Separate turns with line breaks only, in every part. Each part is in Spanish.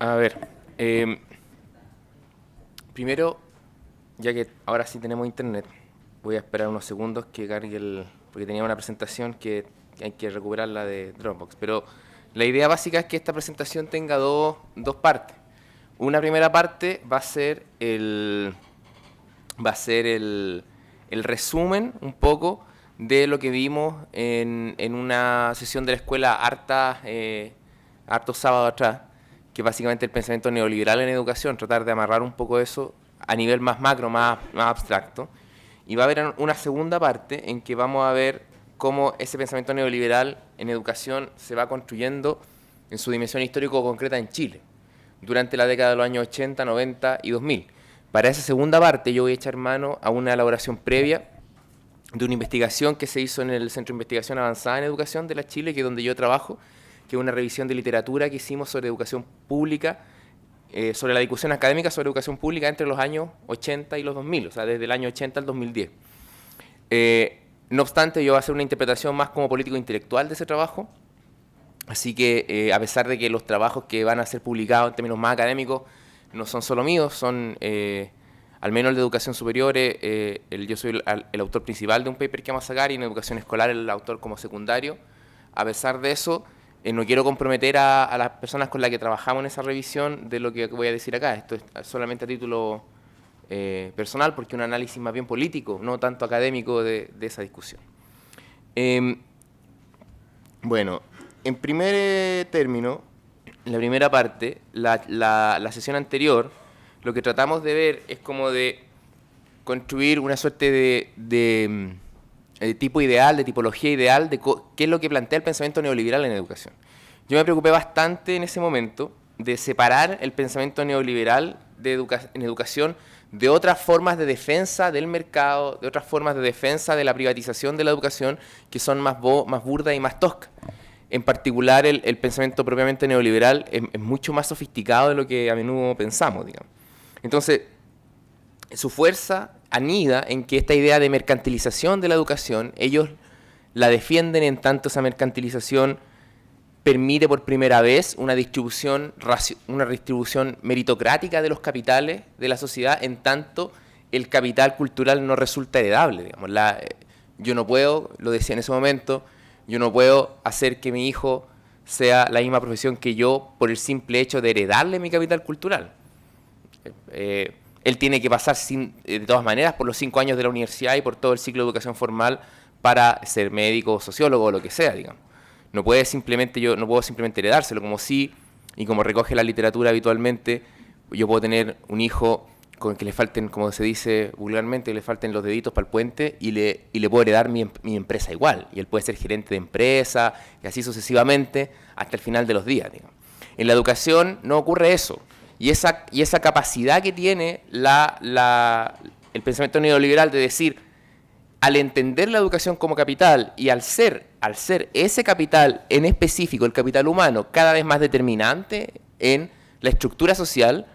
A ver, eh, primero, ya que ahora sí tenemos internet, voy a esperar unos segundos que cargue porque tenía una presentación que hay que recuperarla de Dropbox. Pero la idea básica es que esta presentación tenga dos partes. Una primera parte va a ser el resumen un poco de lo que vimos en una sesión de la escuela hartos sábados atrás, que es básicamente el pensamiento neoliberal en educación, tratar de amarrar un poco eso a nivel más macro, más abstracto. Y va a haber una segunda parte en que vamos a ver cómo ese pensamiento neoliberal en educación se va construyendo en su dimensión histórico concreta en Chile, durante la década de los años 80, 90 y 2000. Para esa segunda parte yo voy a echar mano a una elaboración previa de una investigación que se hizo en el Centro de Investigación Avanzada en Educación de la Chile, que es donde yo trabajo, que es una revisión de literatura que hicimos sobre educación pública, sobre la discusión académica sobre educación pública entre los años 80 y los 2000, o sea, desde el año 80 al 2010. No obstante, yo voy a hacer una interpretación más como político intelectual de ese trabajo, así que a pesar de que los trabajos que van a ser publicados en términos más académicos no son solo míos, son al menos el de educación superior, yo soy el autor principal de un paper que vamos a sacar, y en educación escolar el autor como secundario. A pesar de eso, no quiero comprometer a las personas con las que trabajamos en esa revisión de lo que voy a decir acá. Esto es solamente a título personal, porque es un análisis más bien político, no tanto académico de esa discusión. Eh, bueno, en primer término, en la primera parte, la sesión anterior, lo que tratamos de ver es como de construir una suerte de tipo ideal, de tipología ideal, de qué es lo que plantea el pensamiento neoliberal en educación. Yo me preocupé bastante en ese momento de separar el pensamiento neoliberal en educación de otras formas de defensa del mercado, de otras formas de defensa de la privatización de la educación, que son más burdas y más toscas. En particular, el pensamiento propiamente neoliberal es mucho más sofisticado de lo que a menudo pensamos, digamos. Entonces, su fuerza anida en que esta idea de mercantilización de la educación, ellos la defienden en tanto esa mercantilización permite por primera vez una distribución meritocrática de los capitales de la sociedad, en tanto el capital cultural no resulta heredable. Digamos. Yo no puedo, lo decía en ese momento, yo no puedo hacer que mi hijo sea la misma profesión que yo por el simple hecho de heredarle mi capital cultural. Él tiene que pasar de todas maneras por los 5 años de la universidad y por todo el ciclo de educación formal para ser médico, sociólogo o lo que sea, digamos. Yo no puedo simplemente heredárselo, como si, y como recoge la literatura habitualmente, yo puedo tener un hijo con que le falten, como se dice vulgarmente, que le falten los deditos para el puente, y le puedo heredar mi empresa igual, y él puede ser gerente de empresa, y así sucesivamente, hasta el final de los días, digamos. En la educación no ocurre eso, y esa capacidad que tiene el pensamiento neoliberal de decir, al entender la educación como capital y al ser ese capital en específico, el capital humano, cada vez más determinante en la estructura social,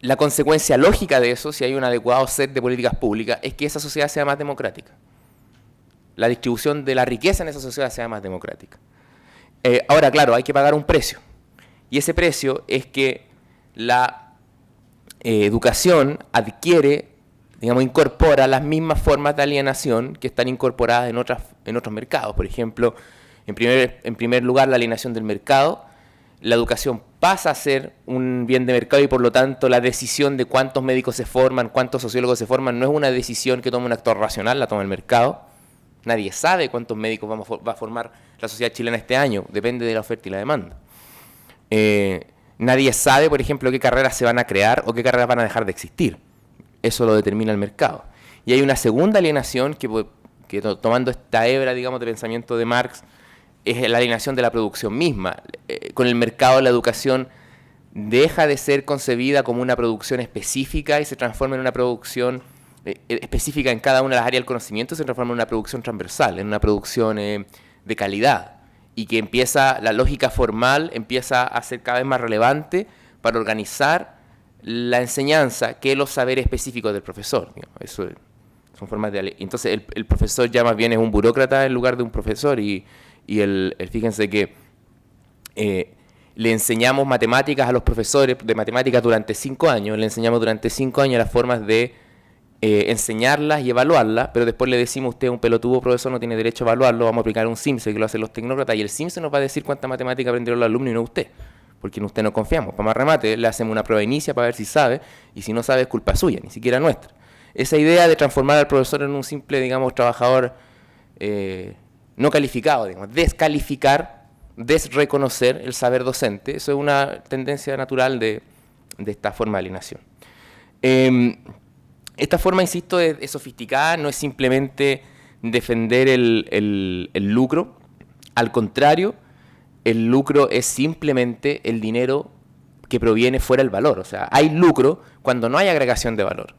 la consecuencia lógica de eso, si hay un adecuado set de políticas públicas, es que esa sociedad sea más democrática. La distribución de la riqueza en esa sociedad sea más democrática. Ahora, claro, hay que pagar un precio. Y ese precio es que la educación adquiere, digamos, incorpora las mismas formas de alienación que están incorporadas en otros mercados. Por ejemplo, en primer lugar, la alienación del mercado. La educación pasa a ser un bien de mercado y por lo tanto la decisión de cuántos médicos se forman, cuántos sociólogos se forman, no es una decisión que toma un actor racional, la toma el mercado. Nadie sabe cuántos médicos va a formar la sociedad chilena este año, depende de la oferta y la demanda. Nadie sabe, por ejemplo, qué carreras se van a crear o qué carreras van a dejar de existir. Eso lo determina el mercado. Y hay una segunda alienación que tomando esta hebra, digamos, de pensamiento de Marx, es la alienación de la producción misma. Con el mercado la educación deja de ser concebida como una producción específica y se transforma en una producción específica en cada una de las áreas del conocimiento, se transforma en una producción transversal, en una producción de calidad, y que la lógica formal empieza a ser cada vez más relevante para organizar la enseñanza que los saberes específicos del profesor. Digamos. Eso son formas de... Entonces el profesor ya más bien es un burócrata en lugar de un profesor, y fíjense que le enseñamos matemáticas a los profesores de matemáticas durante 5 años, le enseñamos durante 5 años las formas de enseñarlas y evaluarlas, pero después le decimos: usted es un pelotudo profesor, no tiene derecho a evaluarlo, vamos a aplicar un SIMSE que lo hacen los tecnócratas, y el SIMSE nos va a decir cuánta matemática aprendieron los alumnos y no usted, porque en usted no confiamos. Para más remate, le hacemos una prueba inicia para ver si sabe, y si no sabe es culpa suya, ni siquiera nuestra. Esa idea de transformar al profesor en un simple, digamos, trabajador no calificado, digamos, descalificar, desreconocer el saber docente, eso es una tendencia natural de esta forma de alienación. Esta forma, insisto, es sofisticada, no es simplemente defender el lucro. Al contrario, el lucro es simplemente el dinero que proviene fuera del valor. O sea, hay lucro cuando no hay agregación de valor.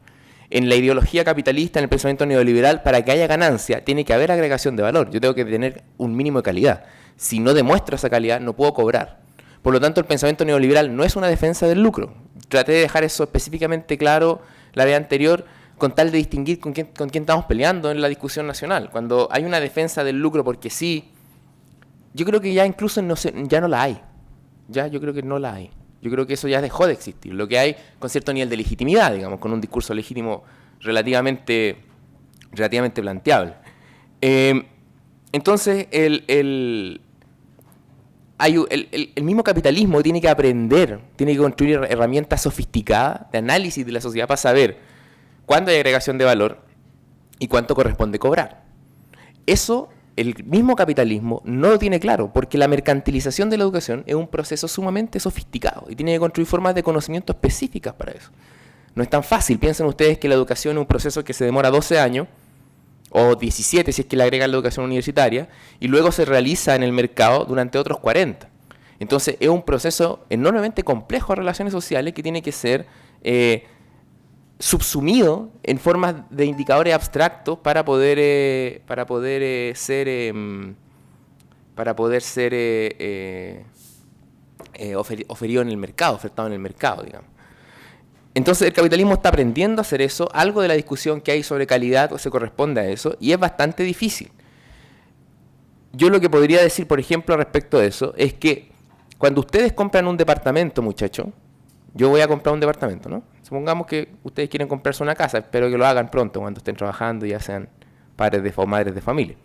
En la ideología capitalista, en el pensamiento neoliberal, para que haya ganancia, tiene que haber agregación de valor. Yo tengo que tener un mínimo de calidad. Si no demuestro esa calidad, no puedo cobrar. Por lo tanto, el pensamiento neoliberal no es una defensa del lucro. Traté de dejar eso específicamente claro la vez anterior, con tal de distinguir con quién estamos peleando en la discusión nacional. Cuando hay una defensa del lucro porque sí, yo creo que ya incluso ya no la hay. Yo creo que no la hay. Yo creo que eso ya dejó de existir. Lo que hay con cierto nivel de legitimidad, digamos, con un discurso legítimo relativamente planteable. Entonces, el mismo capitalismo tiene que aprender, tiene que construir herramientas sofisticadas de análisis de la sociedad para saber cuándo hay agregación de valor y cuánto corresponde cobrar. Eso el mismo capitalismo no lo tiene claro, porque la mercantilización de la educación es un proceso sumamente sofisticado y tiene que construir formas de conocimiento específicas para eso. No es tan fácil. Piensen ustedes que la educación es un proceso que se demora 12 años, o 17 si es que le agregan la educación universitaria, y luego se realiza en el mercado durante otros 40. Entonces es un proceso enormemente complejo de relaciones sociales que tiene que ser subsumido en formas de indicadores abstractos para poder ser oferido en el mercado, ofertado en el mercado, digamos. Entonces el capitalismo está aprendiendo a hacer eso. Algo de la discusión que hay sobre calidad se corresponde a eso, y es bastante difícil. Yo lo que podría decir, por ejemplo, respecto de eso, es que cuando ustedes compran un departamento, muchachos, yo voy a comprar un departamento, ¿no? Supongamos que ustedes quieren comprarse una casa, espero que lo hagan pronto, cuando estén trabajando, ya sean padres o madres de familia.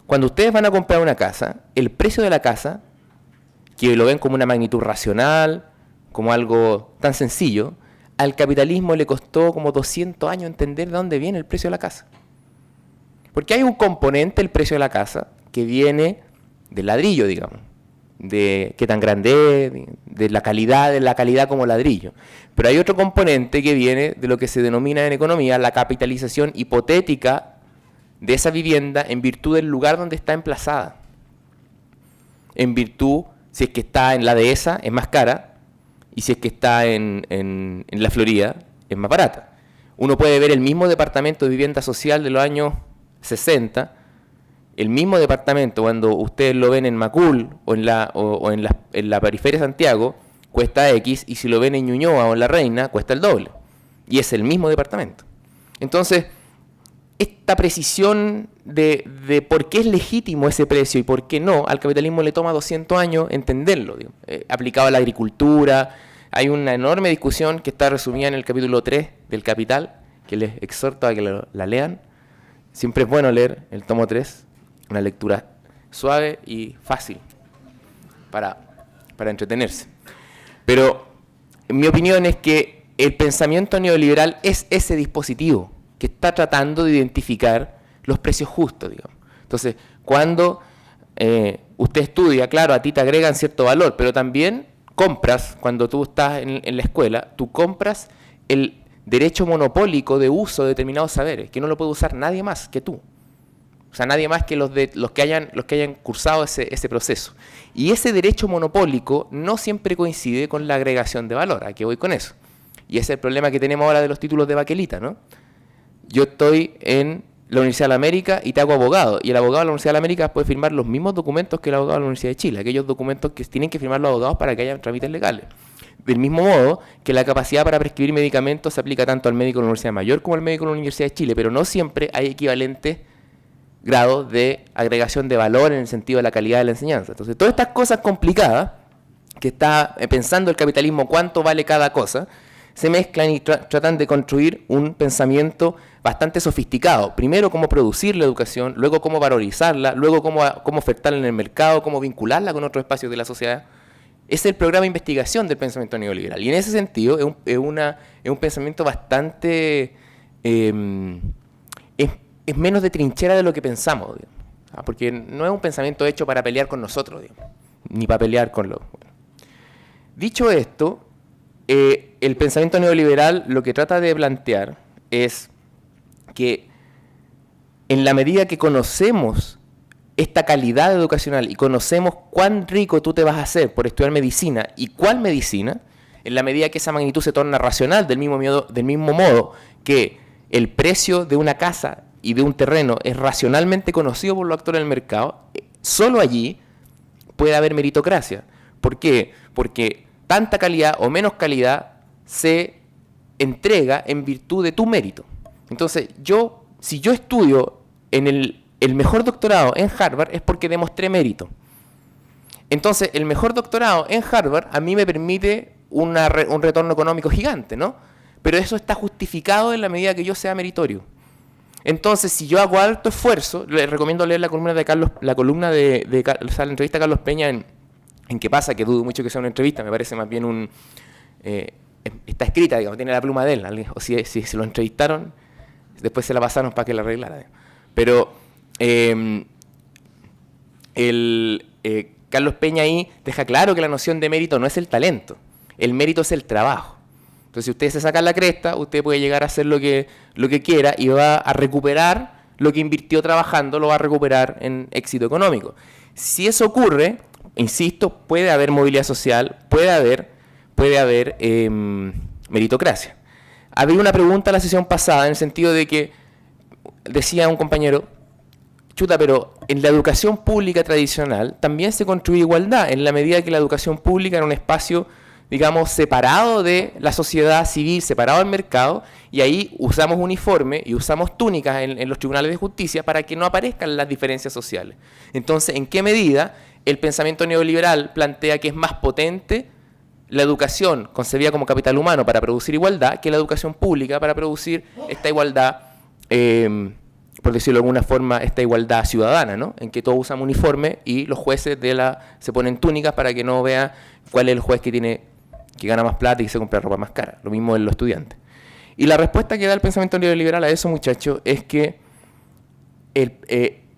Cuando ustedes van a comprar una casa, el precio de la casa, que lo ven como una magnitud racional, como algo tan sencillo, al capitalismo le costó como 200 años entender de dónde viene el precio de la casa. Porque hay un componente del precio de la casa que viene del ladrillo, digamos, de qué tan grande es, de la calidad como ladrillo. Pero hay otro componente que viene de lo que se denomina en economía la capitalización hipotética de esa vivienda en virtud del lugar donde está emplazada. En virtud, si es que está en la dehesa, es más cara, y si es que está en la Florida, es más barata. Uno puede ver el mismo departamento de vivienda social de los años 60, el mismo departamento cuando ustedes lo ven en Macul o en la periferia de Santiago, cuesta X, y si lo ven en Ñuñoa o en La Reina, cuesta el doble. Y es el mismo departamento. Entonces, esta precisión de por qué es legítimo ese precio y por qué no, al capitalismo le toma 200 años entenderlo, aplicado a la agricultura. Hay una enorme discusión que está resumida en el capítulo 3 del Capital, que les exhorto a que la lean. Siempre es bueno leer el tomo 3, una lectura suave y fácil para entretenerse. Pero mi opinión es que el pensamiento neoliberal es ese dispositivo que está tratando de identificar los precios justos, digamos. Entonces, cuando usted estudia, claro, a ti te agregan cierto valor, pero también compras, cuando tú estás en la escuela, tú compras el derecho monopólico de uso de determinados saberes, que no lo puede usar nadie más que tú. O sea, nadie más que los que hayan cursado ese proceso. Y ese derecho monopólico no siempre coincide con la agregación de valor. ¿A qué voy con eso? Y ese es el problema que tenemos ahora de los títulos de baquelita, ¿no? Yo estoy en la Universidad de la América y te hago abogado. Y el abogado de la Universidad de la América puede firmar los mismos documentos que el abogado de la Universidad de Chile. Aquellos documentos que tienen que firmar los abogados para que haya trámites legales. Del mismo modo que la capacidad para prescribir medicamentos se aplica tanto al médico de la Universidad Mayor como al médico de la Universidad de Chile. Pero no siempre hay equivalentes grados de agregación de valor en el sentido de la calidad de la enseñanza. Entonces, todas estas cosas complicadas que está pensando el capitalismo cuánto vale cada cosa, se mezclan y tratan de construir un pensamiento bastante sofisticado. Primero, cómo producir la educación, luego cómo valorizarla, luego cómo ofertarla en el mercado, cómo vincularla con otros espacios de la sociedad. Es el programa de investigación del pensamiento neoliberal. Y en ese sentido es un pensamiento bastante... es menos de trinchera de lo que pensamos, digamos, porque no es un pensamiento hecho para pelear con nosotros, digamos, ni para pelear con los... Bueno. Dicho esto, el pensamiento neoliberal lo que trata de plantear es que en la medida que conocemos esta calidad educacional y conocemos cuán rico tú te vas a hacer por estudiar medicina y cuál medicina, en la medida que esa magnitud se torna racional, del mismo modo que el precio de una casa y de un terreno es racionalmente conocido por los actores del mercado, solo allí puede haber meritocracia. ¿Por qué? Porque tanta calidad o menos calidad se entrega en virtud de tu mérito. Entonces, si yo estudio en el mejor doctorado en Harvard es porque demostré mérito. Entonces, el mejor doctorado en Harvard a mí me permite un retorno económico gigante, ¿no? Pero eso está justificado en la medida que yo sea meritorio. Entonces, si yo hago alto esfuerzo, les recomiendo leer la columna de la entrevista a Carlos Peña en qué pasa, que dudo mucho que sea una entrevista, me parece más bien está escrita, digamos, tiene la pluma de él, o si se lo entrevistaron, después se la pasaron para que la arreglara. Pero Carlos Peña ahí deja claro que la noción de mérito no es el talento, el mérito es el trabajo. Entonces, si usted se saca la cresta, usted puede llegar a hacer lo que quiera y va a recuperar lo que invirtió trabajando, lo va a recuperar en éxito económico. Si eso ocurre, insisto, puede haber movilidad social, puede haber meritocracia. Había una pregunta en la sesión pasada en el sentido de que decía un compañero, chuta, pero en la educación pública tradicional también se construye igualdad, en la medida que la educación pública era un espacio, digamos, separado de la sociedad civil, separado del mercado, y ahí usamos uniforme y usamos túnicas en los tribunales de justicia para que no aparezcan las diferencias sociales. Entonces, ¿en qué medida el pensamiento neoliberal plantea que es más potente la educación concebida como capital humano para producir igualdad que la educación pública para producir esta igualdad, por decirlo de alguna forma, esta igualdad ciudadana, ¿no? En que todos usan uniforme y los jueces se ponen túnicas para que no vean cuál es el juez que gana más plata y se compra ropa más cara. Lo mismo en los estudiantes. Y la respuesta que da el pensamiento neoliberal a eso, muchachos, es que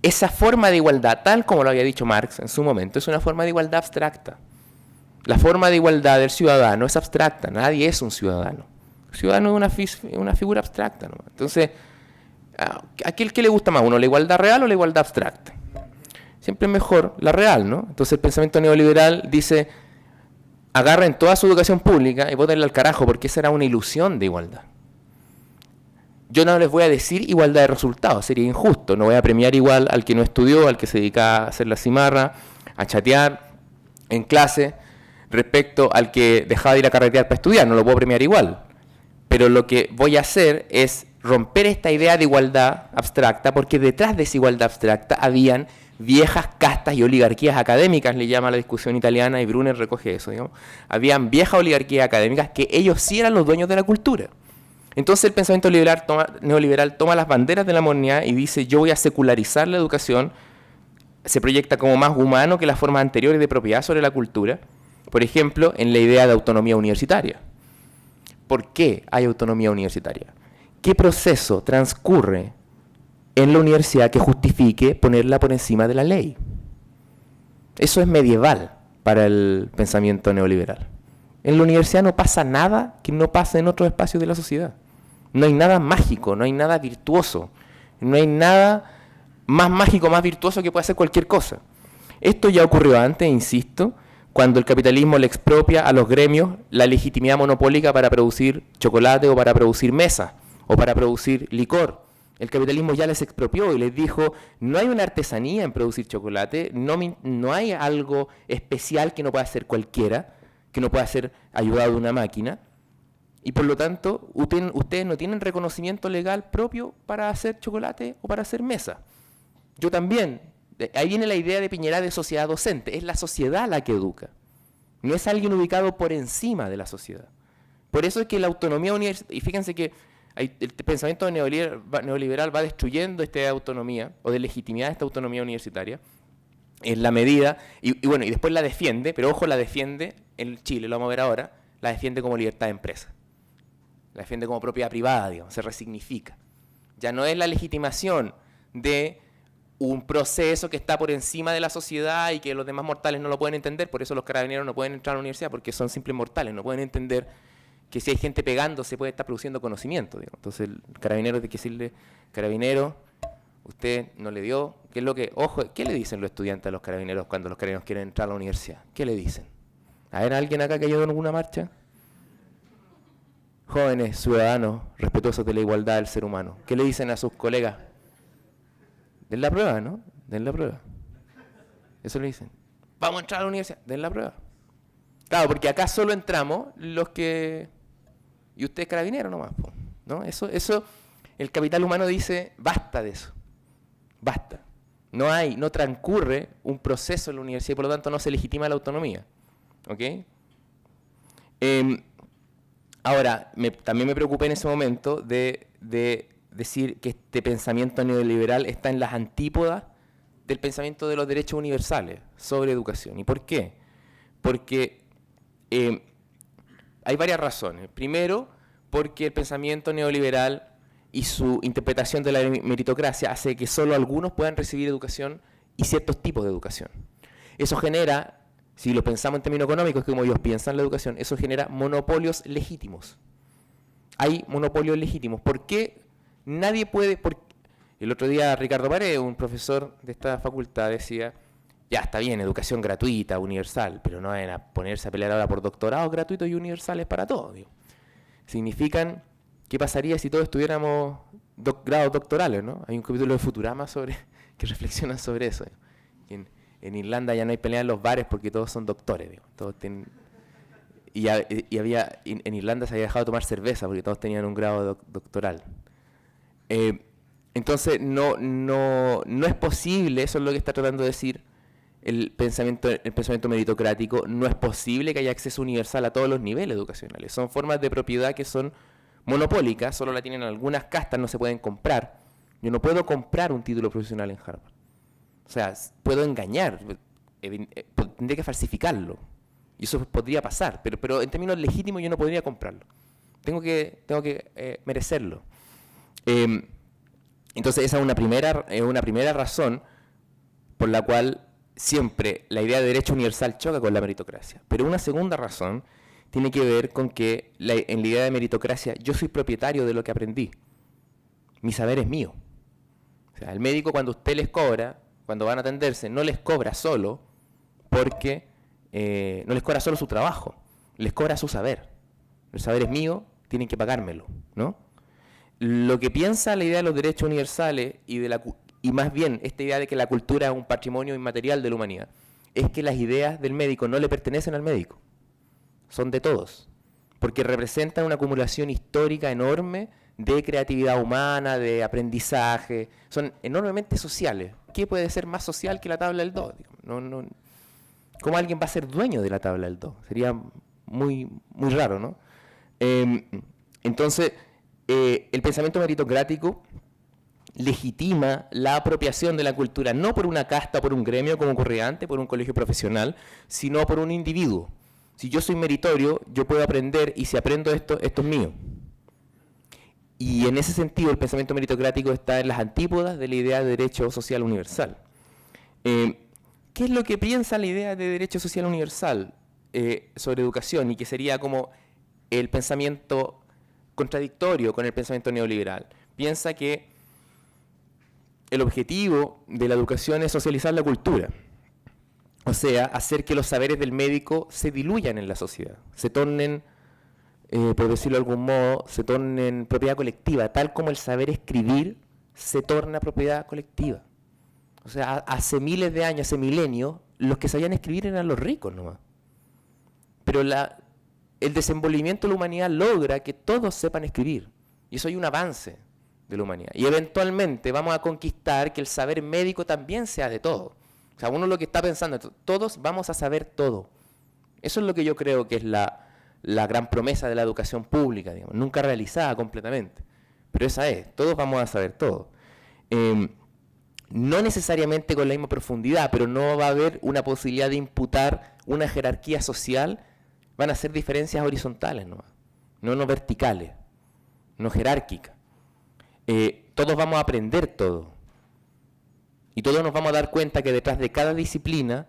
esa forma de igualdad, tal como lo había dicho Marx en su momento, es una forma de igualdad abstracta. La forma de igualdad del ciudadano es abstracta, nadie es un ciudadano. El ciudadano es una figura abstracta, ¿no? Entonces, ¿a qué le gusta más uno, la igualdad real o la igualdad abstracta? Siempre es mejor la real, ¿no? Entonces el pensamiento neoliberal dice, agarren toda su educación pública y bótenla al carajo, porque esa era una ilusión de igualdad. Yo no les voy a decir igualdad de resultados, sería injusto. No voy a premiar igual al que no estudió, al que se dedica a hacer la cimarra, a chatear en clase, respecto al que dejaba de ir a carretear para estudiar. No lo puedo premiar igual. Pero lo que voy a hacer es romper esta idea de igualdad abstracta, porque detrás de esa igualdad abstracta habían viejas castas y oligarquías académicas, le llama la discusión italiana, y Brunner recoge eso, digamos. Habían viejas oligarquías académicas que ellos sí eran los dueños de la cultura. Entonces el pensamiento neoliberal toma las banderas de la modernidad y dice, yo voy a secularizar la educación, se proyecta como más humano que las formas anteriores de propiedad sobre la cultura, por ejemplo, en la idea de autonomía universitaria. ¿Por qué hay autonomía universitaria? ¿Qué proceso transcurre en la universidad que justifique ponerla por encima de la ley? Eso es medieval para el pensamiento neoliberal. En la universidad no pasa nada que no pase en otros espacios de la sociedad. No hay nada mágico, no hay nada virtuoso, no hay nada más mágico, más virtuoso que pueda hacer cualquier cosa. Esto ya ocurrió antes, insisto, cuando el capitalismo le expropia a los gremios la legitimidad monopólica para producir chocolate o para producir mesas o para producir licor. El capitalismo ya les expropió y les dijo, no hay una artesanía en producir chocolate, no hay algo especial que no pueda hacer cualquiera, que no pueda ser ayudado de una máquina, y por lo tanto ustedes no tienen reconocimiento legal propio para hacer chocolate o para hacer mesa. Yo también. Ahí viene la idea de Piñera de sociedad docente, es la sociedad la que educa. no es alguien ubicado por encima de la sociedad. Por eso es que la autonomía universitaria, y fíjense que el pensamiento neoliberal va destruyendo esta autonomía, o de legitimidad de esta autonomía universitaria, en la medida, y bueno, y después la defiende, pero ojo, la defiende, en Chile, lo vamos a ver ahora, la defiende como libertad de empresa. La defiende como propiedad privada, digamos, se resignifica. Ya no es la legitimación de un proceso que está por encima de la sociedad y que los demás mortales no lo pueden entender, por eso los carabineros no pueden entrar a la universidad, porque son simples mortales, no pueden entender que si hay gente pegándose puede estar produciendo conocimiento. Digamos. Entonces el carabinero tiene que decirle, carabinero, usted no le dio, ¿qué es lo que, ojo, qué le dicen los estudiantes a los carabineros cuando los carabineros quieren entrar a la universidad? ¿Qué le dicen? ¿A ver, alguien acá que ha ido en alguna marcha? Jóvenes, ciudadanos, respetuosos de la igualdad del ser humano, ¿qué le dicen a sus colegas? Den la prueba, ¿no? Den la prueba. Eso le dicen. Vamos a entrar a la universidad, den la prueba. Claro, porque acá solo entramos los que... Y usted es carabinero nomás, ¿no? Eso, el capital humano dice, basta de eso. Basta. No transcurre un proceso en la universidad y por lo tanto no se legitima la autonomía. ¿Ok? Ahora, también me preocupé en ese momento de decir que este pensamiento neoliberal está en las antípodas del pensamiento de los derechos universales sobre educación. ¿Y por qué? Porque hay varias razones. Primero, porque el pensamiento neoliberal y su interpretación de la meritocracia hace que solo algunos puedan recibir educación y ciertos tipos de educación. Eso genera, si lo pensamos en términos económicos, como ellos piensan la educación, eso genera monopolios legítimos. Hay monopolios legítimos. ¿Por qué nadie puede...? El otro día Ricardo Paredes, un profesor de esta facultad, decía, ya está bien, educación gratuita, universal, pero no van a ponerse a pelear ahora por doctorados gratuitos y universales para todos. Digo. Significan, ¿qué pasaría si todos estuviéramos grados doctorales? ¿No? Hay un capítulo de Futurama que reflexiona sobre eso. En Irlanda ya no hay pelea en los bares porque todos son doctores. Digo. Todos en Irlanda se había dejado de tomar cerveza porque todos tenían un grado doctoral. Entonces, no es posible, eso es lo que está tratando de decir el pensamiento meritocrático, no es posible que haya acceso universal a todos los niveles educacionales. Son formas de propiedad que son monopólicas, solo la tienen algunas castas, no se pueden comprar. Yo no puedo comprar un título profesional en Harvard. O sea, puedo engañar, tendría que falsificarlo. Y eso podría pasar, pero en términos legítimos yo no podría comprarlo. Tengo que merecerlo. Entonces esa es una primera razón por la cual siempre la idea de derecho universal choca con la meritocracia. Pero una segunda razón tiene que ver con que en la idea de meritocracia yo soy propietario de lo que aprendí. Mi saber es mío. O sea, el médico cuando usted les cobra, cuando van a atenderse, no les cobra solo porque no les cobra solo su trabajo, les cobra su saber. El saber es mío, tienen que pagármelo, ¿no? Lo que piensa la idea de los derechos universales y más bien esta idea de que la cultura es un patrimonio inmaterial de la humanidad, es que las ideas del médico no le pertenecen al médico, son de todos, porque representan una acumulación histórica enorme de creatividad humana, de aprendizaje, son enormemente sociales. ¿Qué puede ser más social que la tabla del 2? ¿Cómo alguien va a ser dueño de la tabla del 2? Sería muy, muy raro, ¿no? Entonces, el pensamiento meritocrático legitima la apropiación de la cultura, no por una casta, por un gremio, como ocurría antes, por un colegio profesional, sino por un individuo. Si yo soy meritorio, yo puedo aprender, y si aprendo esto es mío. Y en ese sentido, el pensamiento meritocrático está en las antípodas de la idea de derecho social universal. ¿Qué es lo que piensa la idea de derecho social universal sobre educación? Y que sería como el pensamiento contradictorio con el pensamiento neoliberal. Piensa que el objetivo de la educación es socializar la cultura. O sea, hacer que los saberes del médico se diluyan en la sociedad, se tornen, por decirlo de algún modo, se tornen propiedad colectiva, tal como el saber escribir se torna propiedad colectiva. O sea, hace miles de años, hace milenios, los que sabían escribir eran los ricos nomás. Pero el desenvolvimiento de la humanidad logra que todos sepan escribir. Y eso hay un avance de la humanidad. Y eventualmente vamos a conquistar que el saber médico también sea de todos. O sea, uno lo que está pensando es, todos vamos a saber todo. Eso es lo que yo creo que es la gran promesa de la educación pública, digamos, nunca realizada completamente. Pero esa es, todos vamos a saber todo. No necesariamente con la misma profundidad, pero no va a haber una posibilidad de imputar una jerarquía social, van a ser diferencias horizontales, no verticales, no jerárquicas. Todos vamos a aprender todo. Y todos nos vamos a dar cuenta que detrás de cada disciplina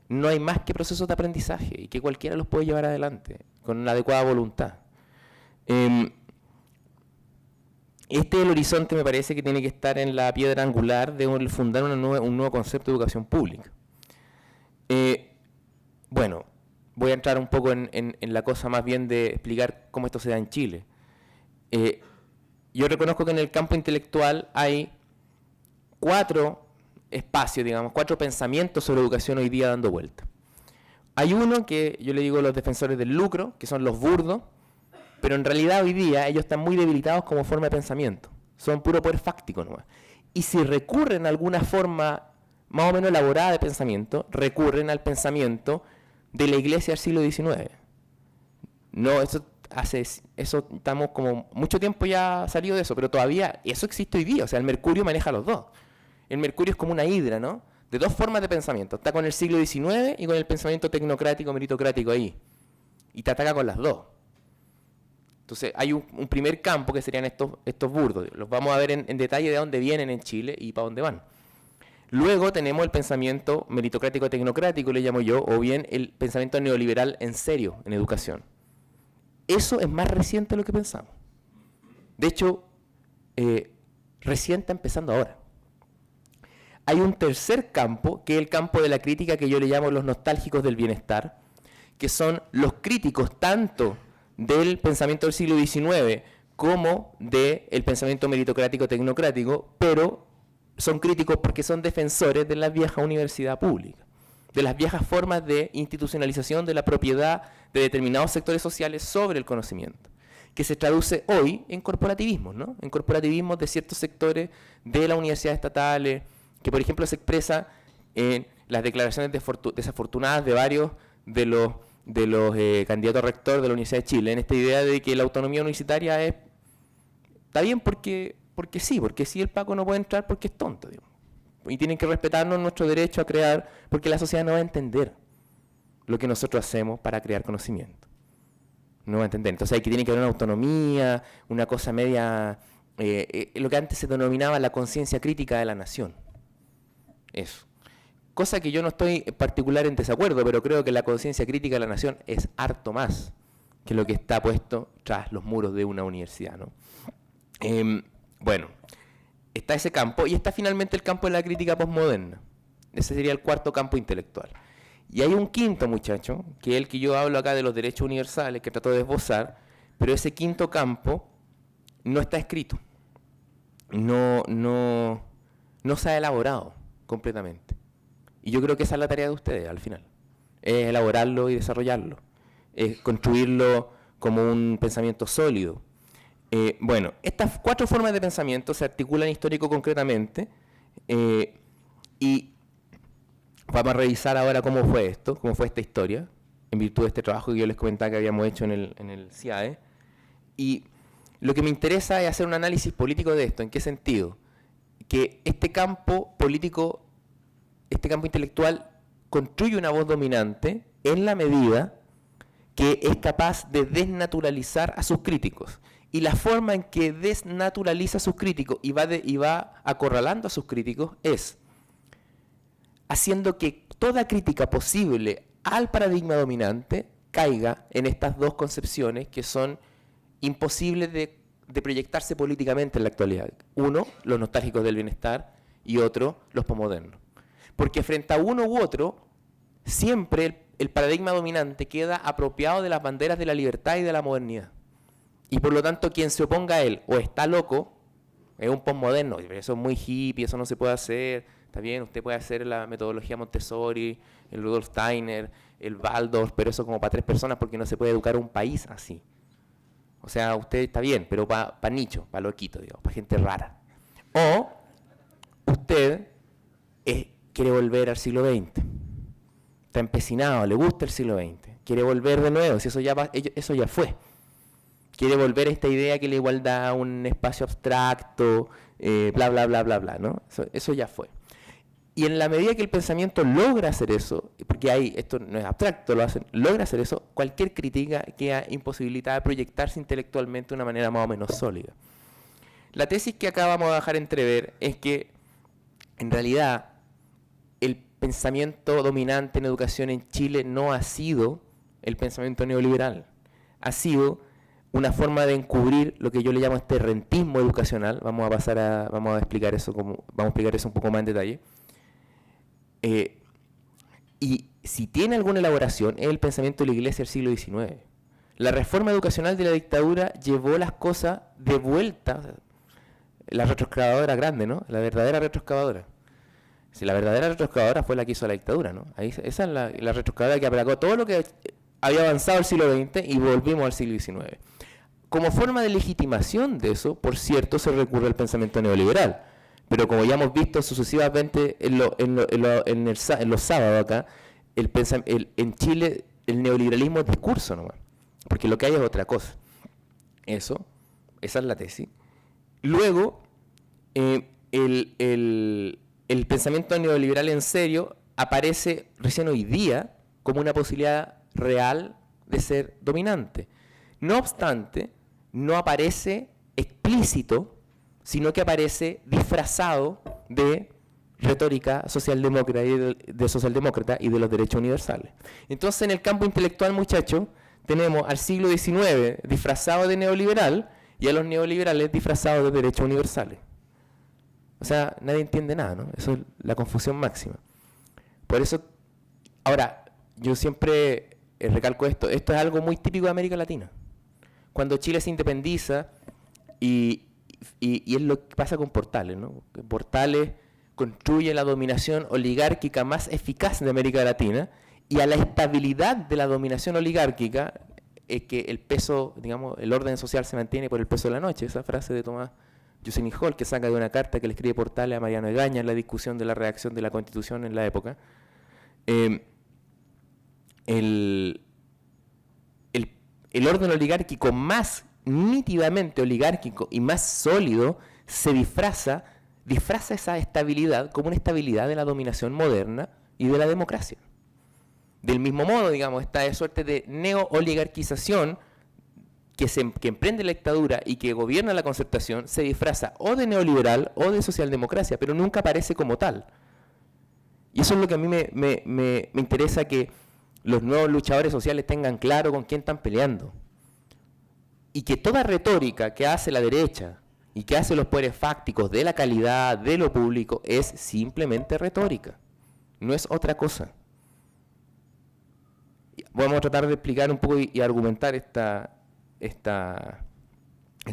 no hay más que procesos de aprendizaje y que cualquiera los puede llevar adelante con la adecuada voluntad. Este es el horizonte, me parece, que tiene que estar en la piedra angular de fundar un nuevo concepto de educación pública. Bueno, voy a entrar un poco en la cosa más bien de explicar cómo esto se da en Chile. Yo reconozco que en el campo intelectual hay 4 espacios, digamos, 4 pensamientos sobre educación hoy día dando vuelta. Hay uno que yo le digo los defensores del lucro, que son los burdos, pero en realidad hoy día ellos están muy debilitados como forma de pensamiento. Son puro poder fáctico nomás. Y si recurren a alguna forma más o menos elaborada de pensamiento, recurren al pensamiento de la iglesia del siglo XIX. No, eso estamos como mucho tiempo ya salido de eso, pero todavía eso existe hoy día. O sea, el Mercurio maneja los dos. El Mercurio es como una hidra, ¿no? De 2 formas de pensamiento. Está con el siglo XIX y con el pensamiento tecnocrático, meritocrático ahí. Y te ataca con las dos. Entonces, hay un primer campo que serían estos burdos. Los vamos a ver en detalle de dónde vienen en Chile y para dónde van. Luego tenemos el pensamiento meritocrático-tecnocrático, le llamo yo, o bien el pensamiento neoliberal en serio, en educación. Eso es más reciente de lo que pensamos. De hecho, recién está empezando ahora. Hay un tercer campo, que es el campo de la crítica, que yo le llamo los nostálgicos del bienestar, que son los críticos tanto del pensamiento del siglo XIX como del pensamiento meritocrático-tecnocrático, pero son críticos porque son defensores de la vieja universidad pública, de las viejas formas de institucionalización de la propiedad de determinados sectores sociales sobre el conocimiento, que se traduce hoy en corporativismo, ¿no? En corporativismo de ciertos sectores de las universidades estatales, que por ejemplo se expresa en las declaraciones desafortunadas de varios de los candidatos a rector de la Universidad de Chile, en esta idea de que la autonomía universitaria está bien porque si el Paco no puede entrar porque es tonto, digamos. Y tienen que respetarnos nuestro derecho a crear, porque la sociedad no va a entender lo que nosotros hacemos para crear conocimiento. No va a entender. Entonces tiene que haber una autonomía, una cosa media, lo que antes se denominaba la conciencia crítica de la nación. Eso. Cosa que yo no estoy en particular en desacuerdo, pero creo que la conciencia crítica de la nación es harto más que lo que está puesto tras los muros de una universidad, ¿no? Bueno, está ese campo y está finalmente el campo de la crítica postmoderna. Ese sería el 4º campo intelectual. Y hay un 5º, muchacho, que es el que yo hablo acá de los derechos universales, que trato de esbozar, pero ese 5º campo no está escrito. No se ha elaborado completamente. Y yo creo que esa es la tarea de ustedes al final. Es elaborarlo y desarrollarlo. Es construirlo como un pensamiento sólido. Bueno, estas 4 formas de pensamiento se articulan histórico concretamente y vamos a revisar ahora cómo fue esto, cómo fue esta historia, en virtud de este trabajo que yo les comentaba que habíamos hecho en el CIAE. Y lo que me interesa es hacer un análisis político de esto. ¿En qué sentido? Que este campo político, este campo intelectual, construye una voz dominante en la medida que es capaz de desnaturalizar a sus críticos. Y la forma en que desnaturaliza a sus críticos y va acorralando a sus críticos es haciendo que toda crítica posible al paradigma dominante caiga en estas 2 concepciones que son imposibles de proyectarse políticamente en la actualidad. Uno, los nostálgicos del bienestar, y otro, los posmodernos. Porque frente a uno u otro, siempre el paradigma dominante queda apropiado de las banderas de la libertad y de la modernidad. Y por lo tanto, quien se oponga a él o está loco, es un postmoderno, eso es muy hippie, eso no se puede hacer, está bien, usted puede hacer la metodología Montessori, el Rudolf Steiner, el Waldorf, pero eso como para 3 personas porque no se puede educar a un país así. O sea, usted está bien, pero para nicho, para loquito, digamos, para gente rara. O usted quiere volver al siglo XX, está empecinado, le gusta el siglo XX, quiere volver de nuevo, si eso ya fue. Quiere volver a esta idea que la igualdad, un espacio abstracto, bla, bla, bla, bla, bla, ¿no? Eso ya fue. Y en la medida que el pensamiento logra hacer eso, porque esto no es abstracto, logra hacer eso, cualquier crítica queda imposibilitada de proyectarse intelectualmente de una manera más o menos sólida. La tesis que acá vamos a dejar entrever es que, en realidad, el pensamiento dominante en educación en Chile no ha sido el pensamiento neoliberal. Ha sido una forma de encubrir lo que yo le llamo este rentismo educacional. Vamos a explicar eso un poco más en detalle. Y si tiene alguna elaboración, es el pensamiento de la Iglesia del siglo XIX. La reforma educacional de la dictadura llevó las cosas de vuelta. La retroexcavadora grande, ¿no? La verdadera retroexcavadora. Si la verdadera retroexcavadora fue la que hizo la dictadura, ¿no? Esa es la retroexcavadora que aplacó todo lo que había avanzado el siglo XX y volvimos al siglo XIX. Como forma de legitimación de eso, por cierto, se recurre al pensamiento neoliberal. Pero como ya hemos visto sucesivamente en los sábados acá, en Chile el neoliberalismo es discurso nomás, porque lo que hay es otra cosa. Esa es la tesis. Luego, el pensamiento neoliberal en serio aparece recién hoy día como una posibilidad real de ser dominante. No obstante, no aparece explícito, sino que aparece disfrazado de retórica socialdemócrata y de los derechos universales. Entonces, en el campo intelectual, muchachos, tenemos al siglo XIX disfrazado de neoliberal y a los neoliberales disfrazados de derechos universales. O sea, nadie entiende nada, ¿no? Eso es la confusión máxima. Por eso, ahora, yo siempre recalco esto es algo muy típico de América Latina. Cuando Chile se independiza y es lo que pasa con Portales, ¿no? Portales construye la dominación oligárquica más eficaz de América Latina, y a la estabilidad de la dominación oligárquica es que el peso, digamos, el orden social se mantiene por el peso de la noche. Esa frase de Tomás Yuceni Hall, que saca de una carta que le escribe Portales a Mariano Egaña en la discusión de la redacción de la Constitución en la época. El orden oligárquico más nítidamente oligárquico y más sólido se disfraza esa estabilidad como una estabilidad de la dominación moderna y de la democracia. Del mismo modo, digamos, esta suerte de neo-oligarquización que emprende la dictadura y que gobierna la concertación se disfraza o de neoliberal o de socialdemocracia, pero nunca aparece como tal. Y eso es lo que a mí me interesa, que los nuevos luchadores sociales tengan claro con quién están peleando. Y que toda retórica que hace la derecha y que hace los poderes fácticos de la calidad, de lo público, es simplemente retórica. No es otra cosa. Vamos a tratar de explicar un poco y argumentar esta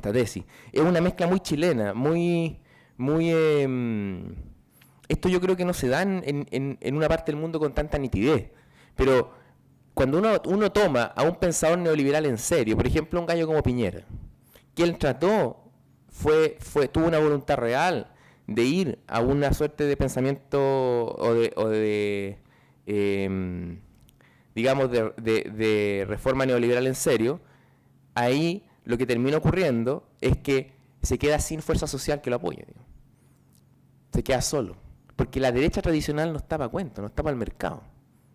tesis. Es una mezcla muy chilena, esto yo creo que no se da en una parte del mundo con tanta nitidez. Pero cuando uno toma a un pensador neoliberal en serio, por ejemplo, un gallo como Piñera, que él tuvo una voluntad real de ir a una suerte de pensamiento digamos, de reforma neoliberal en serio, ahí lo que termina ocurriendo es que se queda sin fuerza social que lo apoye, digamos. Se queda solo, porque la derecha tradicional no está para cuento, no está para el mercado.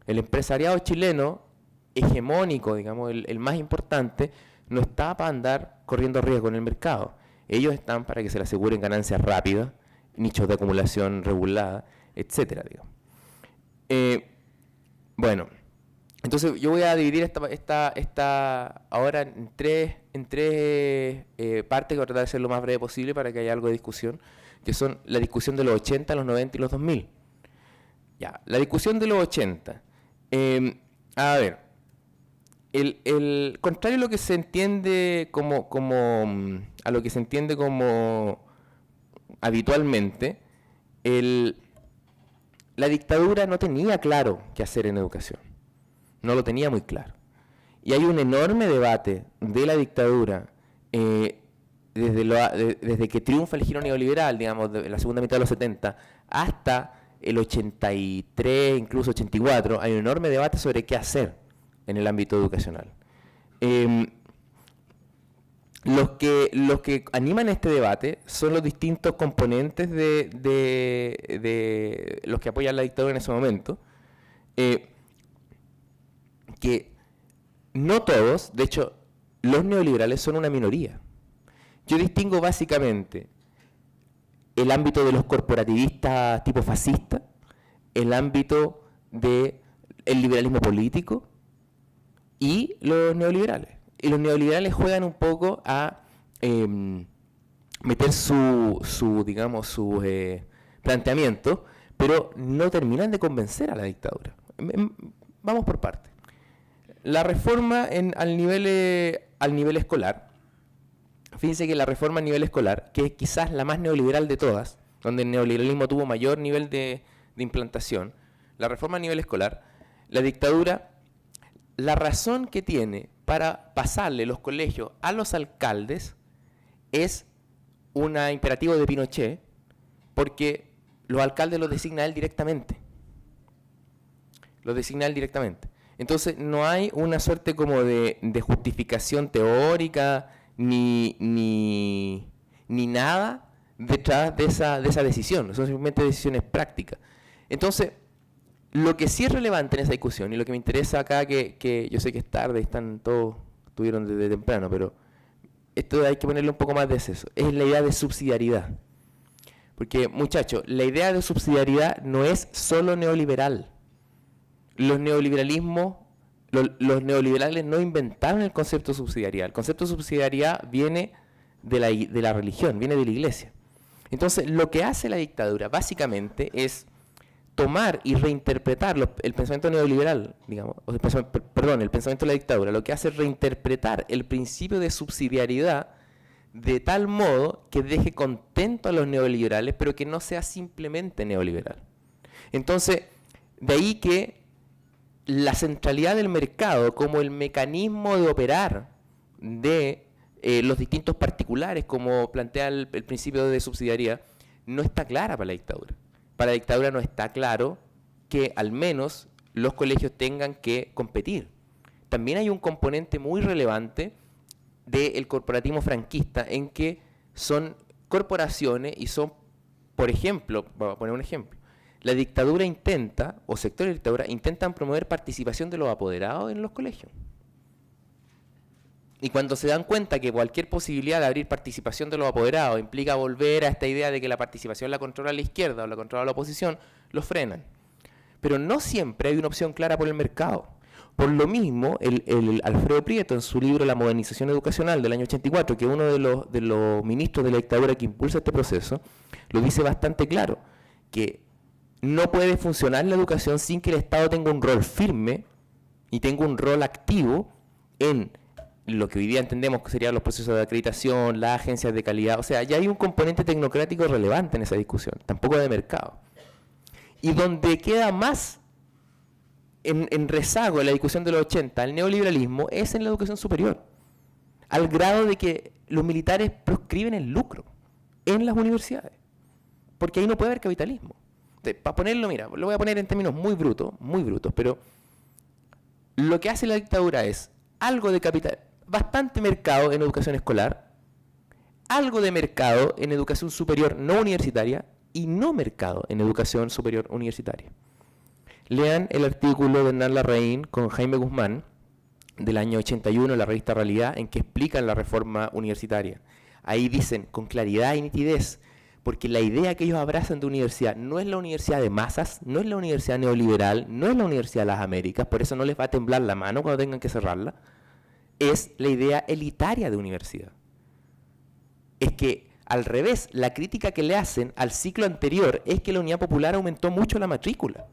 El empresariado chileno hegemónico, digamos, el más importante, no está para andar corriendo riesgo en el mercado. Ellos están para que se les aseguren ganancias rápidas, nichos de acumulación regulada, etcétera, digamos. Bueno, entonces yo voy a dividir esta ahora en tres partes, que voy a tratar de ser lo más breve posible para que haya algo de discusión, que son la discusión de los 80, los 90 y los 2000. Ya, la discusión de los 80. A ver, el contrario a lo que se entiende a lo que se entiende como habitualmente, la dictadura no tenía claro qué hacer en educación. No lo tenía muy claro. Y hay un enorme debate de la dictadura desde que triunfa el giro neoliberal, digamos, de la segunda mitad de los 70 hasta el 83, incluso 84, hay un enorme debate sobre qué hacer en el ámbito educacional. Los que animan este debate son los distintos componentes de los que apoyan la dictadura en ese momento, que no todos, de hecho, los neoliberales son una minoría. Yo distingo básicamente el ámbito de los corporativistas tipo fascista, el ámbito del liberalismo político y los neoliberales. Y los neoliberales juegan un poco a meter su planteamiento, pero no terminan de convencer a la dictadura. Vamos por partes. La reforma al nivel escolar, fíjense que la reforma a nivel escolar, que es quizás la más neoliberal de todas, donde el neoliberalismo tuvo mayor nivel de implantación, la reforma a nivel escolar, la dictadura, la razón que tiene para pasarle los colegios a los alcaldes es un imperativo de Pinochet, porque los alcaldes los designa él directamente. Los designa él directamente. Entonces no hay una suerte como de justificación teórica ni nada detrás de esa decisión. Son simplemente decisiones prácticas. Entonces, lo que sí es relevante en esa discusión, y lo que me interesa acá, que yo sé que es tarde, estuvieron desde temprano, pero esto hay que ponerle un poco más de seso, es la idea de subsidiariedad. Porque, muchachos, la idea de subsidiariedad no es solo neoliberal. Los neoliberales no inventaron el concepto de subsidiariedad. El concepto de subsidiariedad viene de la religión, viene de la iglesia. Entonces, lo que hace la dictadura básicamente es tomar y reinterpretar el pensamiento neoliberal, digamos, el pensamiento de la dictadura, lo que hace es reinterpretar el principio de subsidiariedad de tal modo que deje contento a los neoliberales, pero que no sea simplemente neoliberal. Entonces, de ahí que la centralidad del mercado como el mecanismo de operar de los distintos particulares, como plantea el principio de subsidiariedad, no está clara para la dictadura. Para la dictadura no está claro que al menos los colegios tengan que competir. También hay un componente muy relevante del corporativismo franquista en que son corporaciones y son, por ejemplo, voy a poner un ejemplo, la dictadura intenta, o sectores de la dictadura, intentan promover participación de los apoderados en los colegios. Y cuando se dan cuenta que cualquier posibilidad de abrir participación de los apoderados implica volver a esta idea de que la participación la controla la izquierda o la controla la oposición, los frenan. Pero no siempre hay una opción clara por el mercado. Por lo mismo, el Alfredo Prieto, en su libro La modernización educacional del año 84, que es uno de los ministros de la dictadura que impulsa este proceso, lo dice bastante claro, que no puede funcionar la educación sin que el Estado tenga un rol firme y tenga un rol activo en lo que hoy día entendemos que serían los procesos de acreditación, las agencias de calidad. O sea, ya hay un componente tecnocrático relevante en esa discusión, tampoco de mercado. Y donde queda más en rezago en la discusión de los 80, el neoliberalismo, es en la educación superior, al grado de que los militares proscriben el lucro en las universidades, porque ahí no puede haber capitalismo. Para ponerlo, mira, lo voy a poner en términos muy brutos, pero lo que hace la dictadura es algo de capital, bastante mercado en educación escolar, algo de mercado en educación superior no universitaria y no mercado en educación superior universitaria. Lean el artículo de Hernán Larraín con Jaime Guzmán del año 81 en la revista Realidad, en que explican la reforma universitaria. Ahí dicen con claridad y nitidez, porque la idea que ellos abrazan de universidad no es la universidad de masas, no es la universidad neoliberal, no es la universidad de las Américas, por eso no les va a temblar la mano cuando tengan que cerrarla, es la idea elitaria de universidad. Es que, al revés, la crítica que le hacen al ciclo anterior es que la Unidad Popular aumentó mucho la matrícula.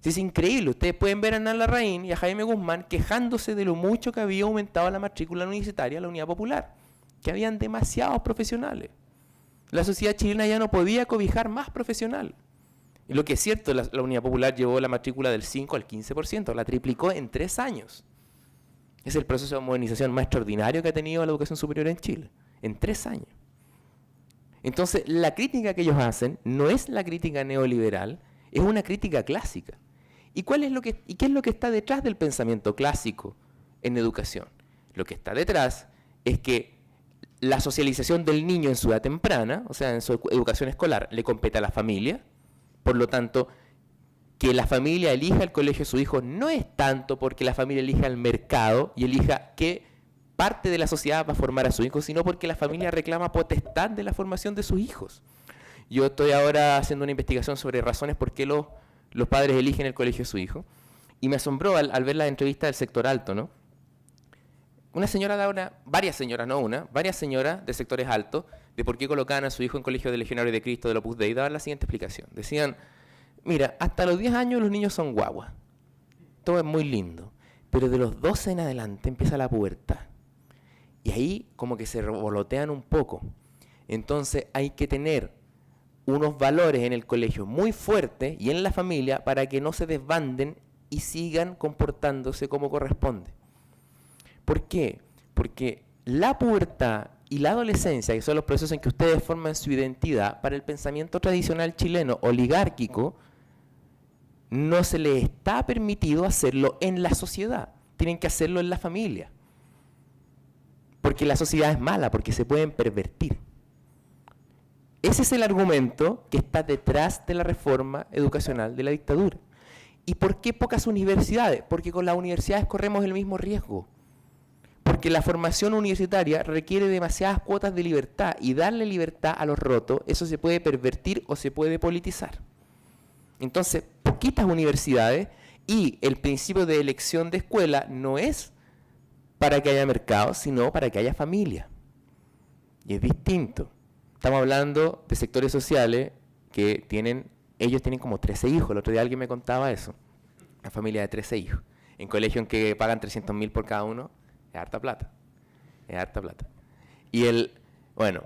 Es increíble, ustedes pueden ver a Hernán Larraín y a Jaime Guzmán quejándose de lo mucho que había aumentado la matrícula universitaria de la Unidad Popular, que habían demasiados profesionales. La sociedad chilena ya no podía cobijar más profesional. Y lo que es cierto, la Unidad Popular llevó la matrícula del 5 al 15%, la triplicó en 3 años. Es el proceso de modernización más extraordinario que ha tenido la educación superior en Chile, en 3 años. Entonces, la crítica que ellos hacen no es la crítica neoliberal, es una crítica clásica. ¿Y qué es lo que está detrás del pensamiento clásico en educación? Lo que está detrás es que la socialización del niño en su edad temprana, o sea, en su educación escolar, le compete a la familia. Por lo tanto, que la familia elija el colegio de su hijo no es tanto porque la familia elija el mercado y elija qué parte de la sociedad va a formar a su hijo, sino porque la familia reclama potestad de la formación de sus hijos. Yo estoy ahora haciendo una investigación sobre razones por qué los padres eligen el colegio de su hijo, y me asombró al ver la entrevista del sector alto, ¿no? Una señora varias señoras de sectores altos, de por qué colocaban a su hijo en colegio de Legionarios de Cristo, del Opus Dei, daban la siguiente explicación. Decían, mira, hasta los 10 años los niños son guaguas, todo es muy lindo, pero de los 12 en adelante empieza la pubertad. Y ahí como que se revolotean un poco. Entonces hay que tener unos valores en el colegio muy fuertes y en la familia para que no se desbanden y sigan comportándose como corresponde. ¿Por qué? Porque la pubertad y la adolescencia, que son los procesos en que ustedes forman su identidad, para el pensamiento tradicional chileno oligárquico, no se les está permitido hacerlo en la sociedad. Tienen que hacerlo en la familia. Porque la sociedad es mala, porque se pueden pervertir. Ese es el argumento que está detrás de la reforma educacional de la dictadura. ¿Y por qué pocas universidades? Porque con las universidades corremos el mismo riesgo. Porque la formación universitaria requiere demasiadas cuotas de libertad, y darle libertad a los rotos, eso se puede pervertir o se puede politizar. Entonces, poquitas universidades, y el principio de elección de escuela no es para que haya mercado, sino para que haya familia. Y es distinto. Estamos hablando de sectores sociales que ellos tienen como 13 hijos. El otro día alguien me contaba eso. Una familia de 13 hijos. En colegio en que pagan 300.000 por cada uno, es harta plata. Es harta plata. Bueno,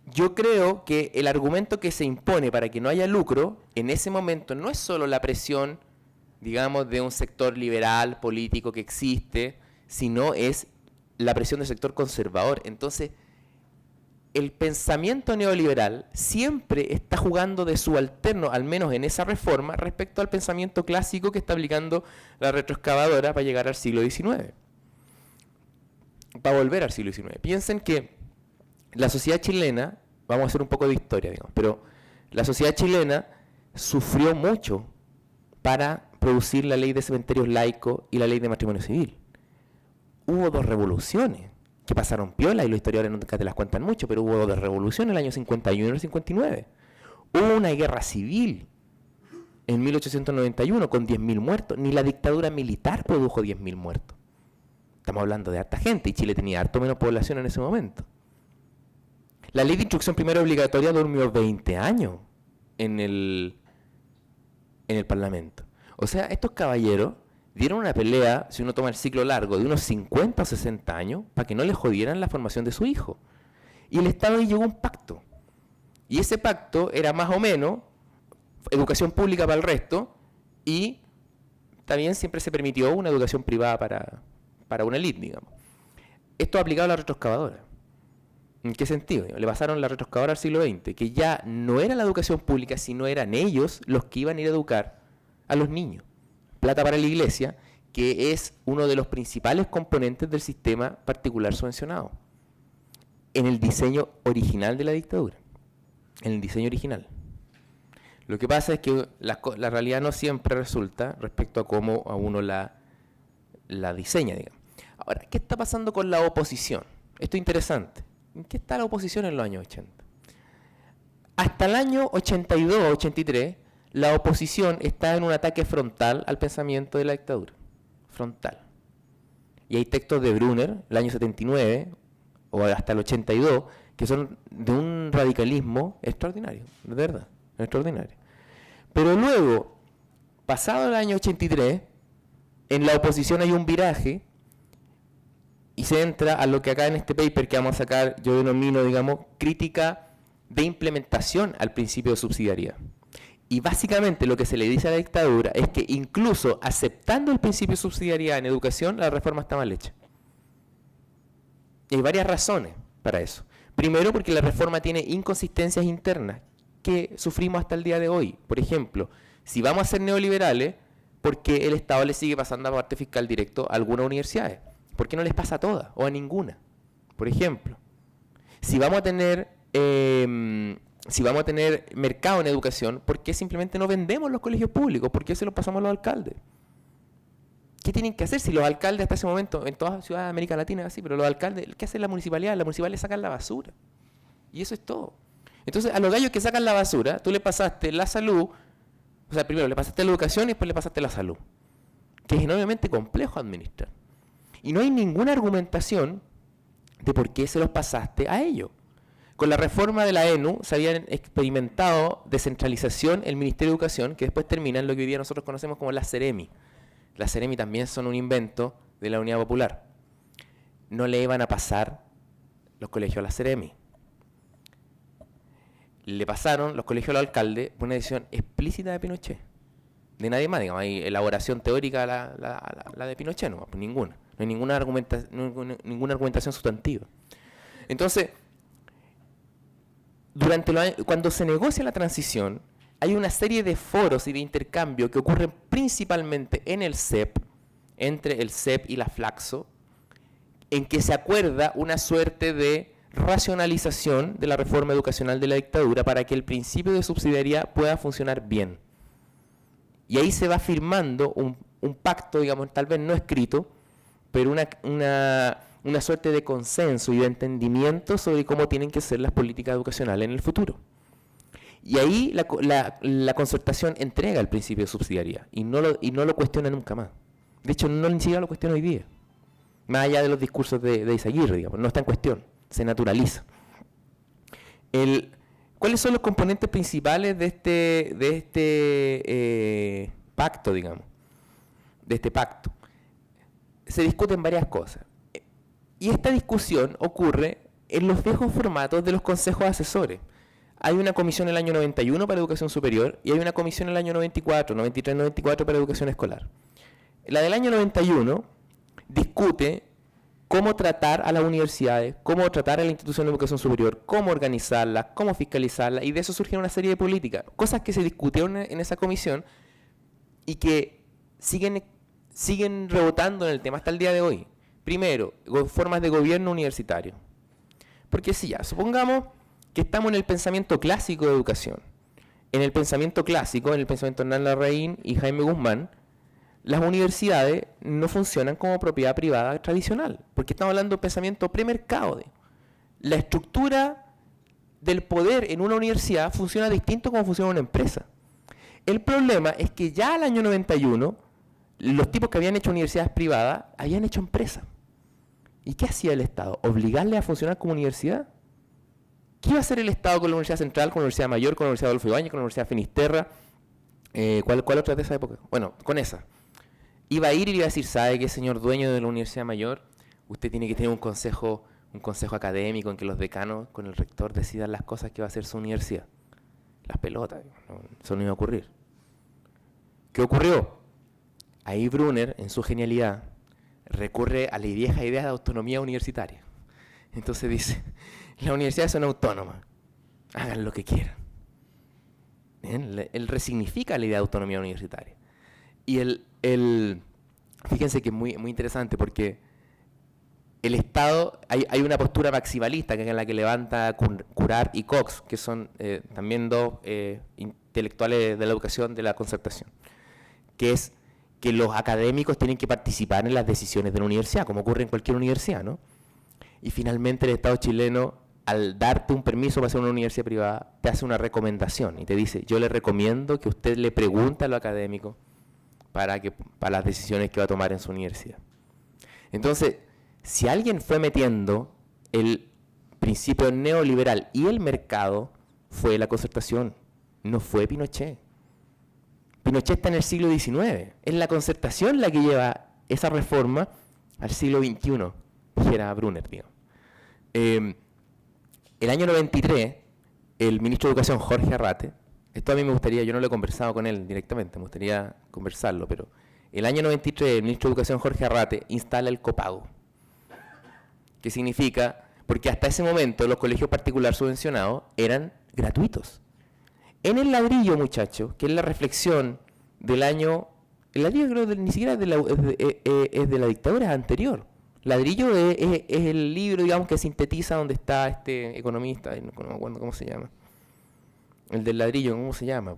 yo creo que el argumento que se impone para que no haya lucro, en ese momento no es solo la presión, digamos, de un sector liberal, político que existe, sino es la presión del sector conservador. Entonces, el pensamiento neoliberal siempre está jugando de subalterno, al menos en esa reforma, respecto al pensamiento clásico que está aplicando la retroexcavadora para llegar al siglo XIX. Para volver al siglo XIX. Piensen que la sociedad chilena, vamos a hacer un poco de historia, digamos, pero la sociedad chilena sufrió mucho para producir la ley de cementerios laicos y la ley de matrimonio civil. Hubo 2 revoluciones que pasaron piola, y los historiadores nunca te las cuentan mucho, pero hubo 2 revoluciones en el año 51 y el 59. Hubo una guerra civil en 1891 con 10.000 muertos. Ni la dictadura militar produjo 10.000 muertos. Estamos hablando de harta gente, y Chile tenía harto menos población en ese momento. La ley de instrucción primaria obligatoria durmió 20 años en el Parlamento. O sea, estos caballeros dieron una pelea, si uno toma el ciclo largo, de unos 50 o 60 años, para que no le jodieran la formación de su hijo. Y el Estado llegó a un pacto. Y ese pacto era más o menos educación pública para el resto, y también siempre se permitió una educación privada para una élite, digamos. Esto aplicado a la retroexcavadora. ¿En qué sentido? Le pasaron la retroexcavadora al siglo XX, que ya no era la educación pública, sino eran ellos los que iban a ir a educar a los niños. Plata para la iglesia, que es uno de los principales componentes del sistema particular subvencionado. En el diseño original de la dictadura. En el diseño original. Lo que pasa es que la realidad no siempre resulta respecto a cómo a uno la diseña, digamos. Ahora, ¿qué está pasando con la oposición? Esto es interesante. ¿En qué está la oposición en los años 80? Hasta el año 82 o 83, la oposición está en un ataque frontal al pensamiento de la dictadura. Frontal. Y hay textos de Brunner, el año 79, o hasta el 82, que son de un radicalismo extraordinario, de verdad, extraordinario. Pero luego, pasado el año 83, en la oposición hay un viraje, y se entra a lo que acá en este paper que vamos a sacar, yo denomino, digamos, crítica de implementación al principio de subsidiariedad. Y básicamente lo que se le dice a la dictadura es que incluso aceptando el principio de subsidiariedad en educación, la reforma está mal hecha. Y hay varias razones para eso. Primero, porque la reforma tiene inconsistencias internas que sufrimos hasta el día de hoy. Por ejemplo, Si vamos a ser neoliberales, ¿por qué el Estado le sigue pasando a parte fiscal directo a algunas universidades? ¿Por qué no les pasa a todas o a ninguna? Por ejemplo, si vamos a tener mercado en educación, ¿por qué simplemente no vendemos los colegios públicos? ¿Por qué se los pasamos a los alcaldes? ¿Qué tienen que hacer si los alcaldes hasta ese momento, en todas las ciudades de América Latina es así, pero los alcaldes, ¿qué hace la municipalidad? La municipalidad sacan la basura. Y eso es todo. Entonces, a los gallos que sacan la basura, tú le pasaste la salud, o sea, primero le pasaste la educación y después le pasaste la salud, que es enormemente complejo administrar. Y no hay ninguna argumentación de por qué se los pasaste a ellos. Con la reforma de la ENU se habían experimentado descentralización en el Ministerio de Educación, que después termina en lo que hoy día nosotros conocemos como las Ceremi. Las Ceremi también son un invento de la Unidad Popular. No le iban a pasar los colegios a las Ceremi. Le pasaron los colegios al alcalde por una decisión explícita de Pinochet. De nadie más, digamos, hay elaboración teórica la de Pinochet, no, pues ninguna. No hay ninguna argumentación sustantiva. Entonces, cuando se negocia la transición, hay una serie de foros y de intercambio que ocurren principalmente en el CEP, entre el CEP y la Flaxo, en que se acuerda una suerte de racionalización de la reforma educacional de la dictadura para que el principio de subsidiariedad pueda funcionar bien. Y ahí se va firmando un pacto, digamos, tal vez no escrito, pero una suerte de consenso y de entendimiento sobre cómo tienen que ser las políticas educacionales en el futuro. Y ahí la concertación entrega el principio de subsidiariedad y no lo cuestiona nunca más. De hecho, ni siquiera lo cuestiona hoy día. Más allá de los discursos de Izaguirre, digamos, no está en cuestión, se naturaliza. ¿Cuáles son los componentes principales de este pacto, digamos? De este pacto. Se discuten varias cosas. Y esta discusión ocurre en los viejos formatos de los consejos asesores. Hay una comisión en el año 91 para educación superior y hay una comisión en el año 93, 94 para educación escolar. La del año 91 discute cómo tratar a las universidades, cómo tratar a la institución de educación superior, cómo organizarlas, cómo fiscalizarlas, y de eso surgieron una serie de políticas, cosas que se discutieron en esa comisión y que siguen rebotando en el tema hasta el día de hoy. Primero, formas de gobierno universitario. Porque si ya, supongamos que estamos en el pensamiento clásico de educación. En el pensamiento clásico, en el pensamiento de Hernán Larraín y Jaime Guzmán, las universidades no funcionan como propiedad privada tradicional, porque estamos hablando de un pensamiento premercado. La estructura del poder en una universidad funciona distinto como funciona una empresa. El problema es que ya al año 91, los tipos que habían hecho universidades privadas habían hecho empresas. ¿Y qué hacía el Estado? ¿Obligarle a funcionar como universidad? ¿Qué iba a hacer el Estado con la Universidad Central, con la Universidad Mayor, con la Universidad Adolfo Ibáñez, con la Universidad Finisterra? ¿Cuál otra de esa época? Bueno, con esa. Iba a ir y iba a decir, ¿sabe qué, señor dueño de la Universidad Mayor? Usted tiene que tener un consejo académico en que los decanos con el rector decidan las cosas que va a hacer su universidad. Las pelotas, eso no iba a ocurrir. ¿Qué ocurrió? Ahí Brunner, en su genialidad, recurre a la vieja idea de autonomía universitaria. Entonces dice, las universidades son autónomas, hagan lo que quieran. ¿Bien? Él resignifica la idea de autonomía universitaria. Y fíjense que es muy interesante porque el Estado, hay una postura maximalista que es en la que levanta Curar y Cox, que son también dos intelectuales de la educación de la concertación, que es que los académicos tienen que participar en las decisiones de la universidad, como ocurre en cualquier universidad, ¿no? Y finalmente el Estado chileno, al darte un permiso para hacer una universidad privada, te hace una recomendación y te dice, yo le recomiendo que usted le pregunte a los académicos para las decisiones que va a tomar en su universidad. Entonces, si alguien fue metiendo el principio neoliberal y el mercado, fue la concertación, no fue Pinochet. Pinochet está en el siglo XIX. Es la concertación la que lleva esa reforma al siglo XXI, dijera Brunner, digamos. El año 93, el ministro de Educación, Jorge Arrate, esto a mí me gustaría, yo no lo he conversado con él directamente, me gustaría conversarlo, pero el año 93, el ministro de Educación, Jorge Arrate, instala el copago. ¿Qué significa? Porque hasta ese momento los colegios particulares subvencionados eran gratuitos. En el ladrillo, muchachos, que es la reflexión del año... El ladrillo creo que ni siquiera es de la dictadura, es anterior. Ladrillo es el libro, digamos, que sintetiza donde está este economista, no me acuerdo cómo se llama. El del ladrillo, ¿cómo se llama?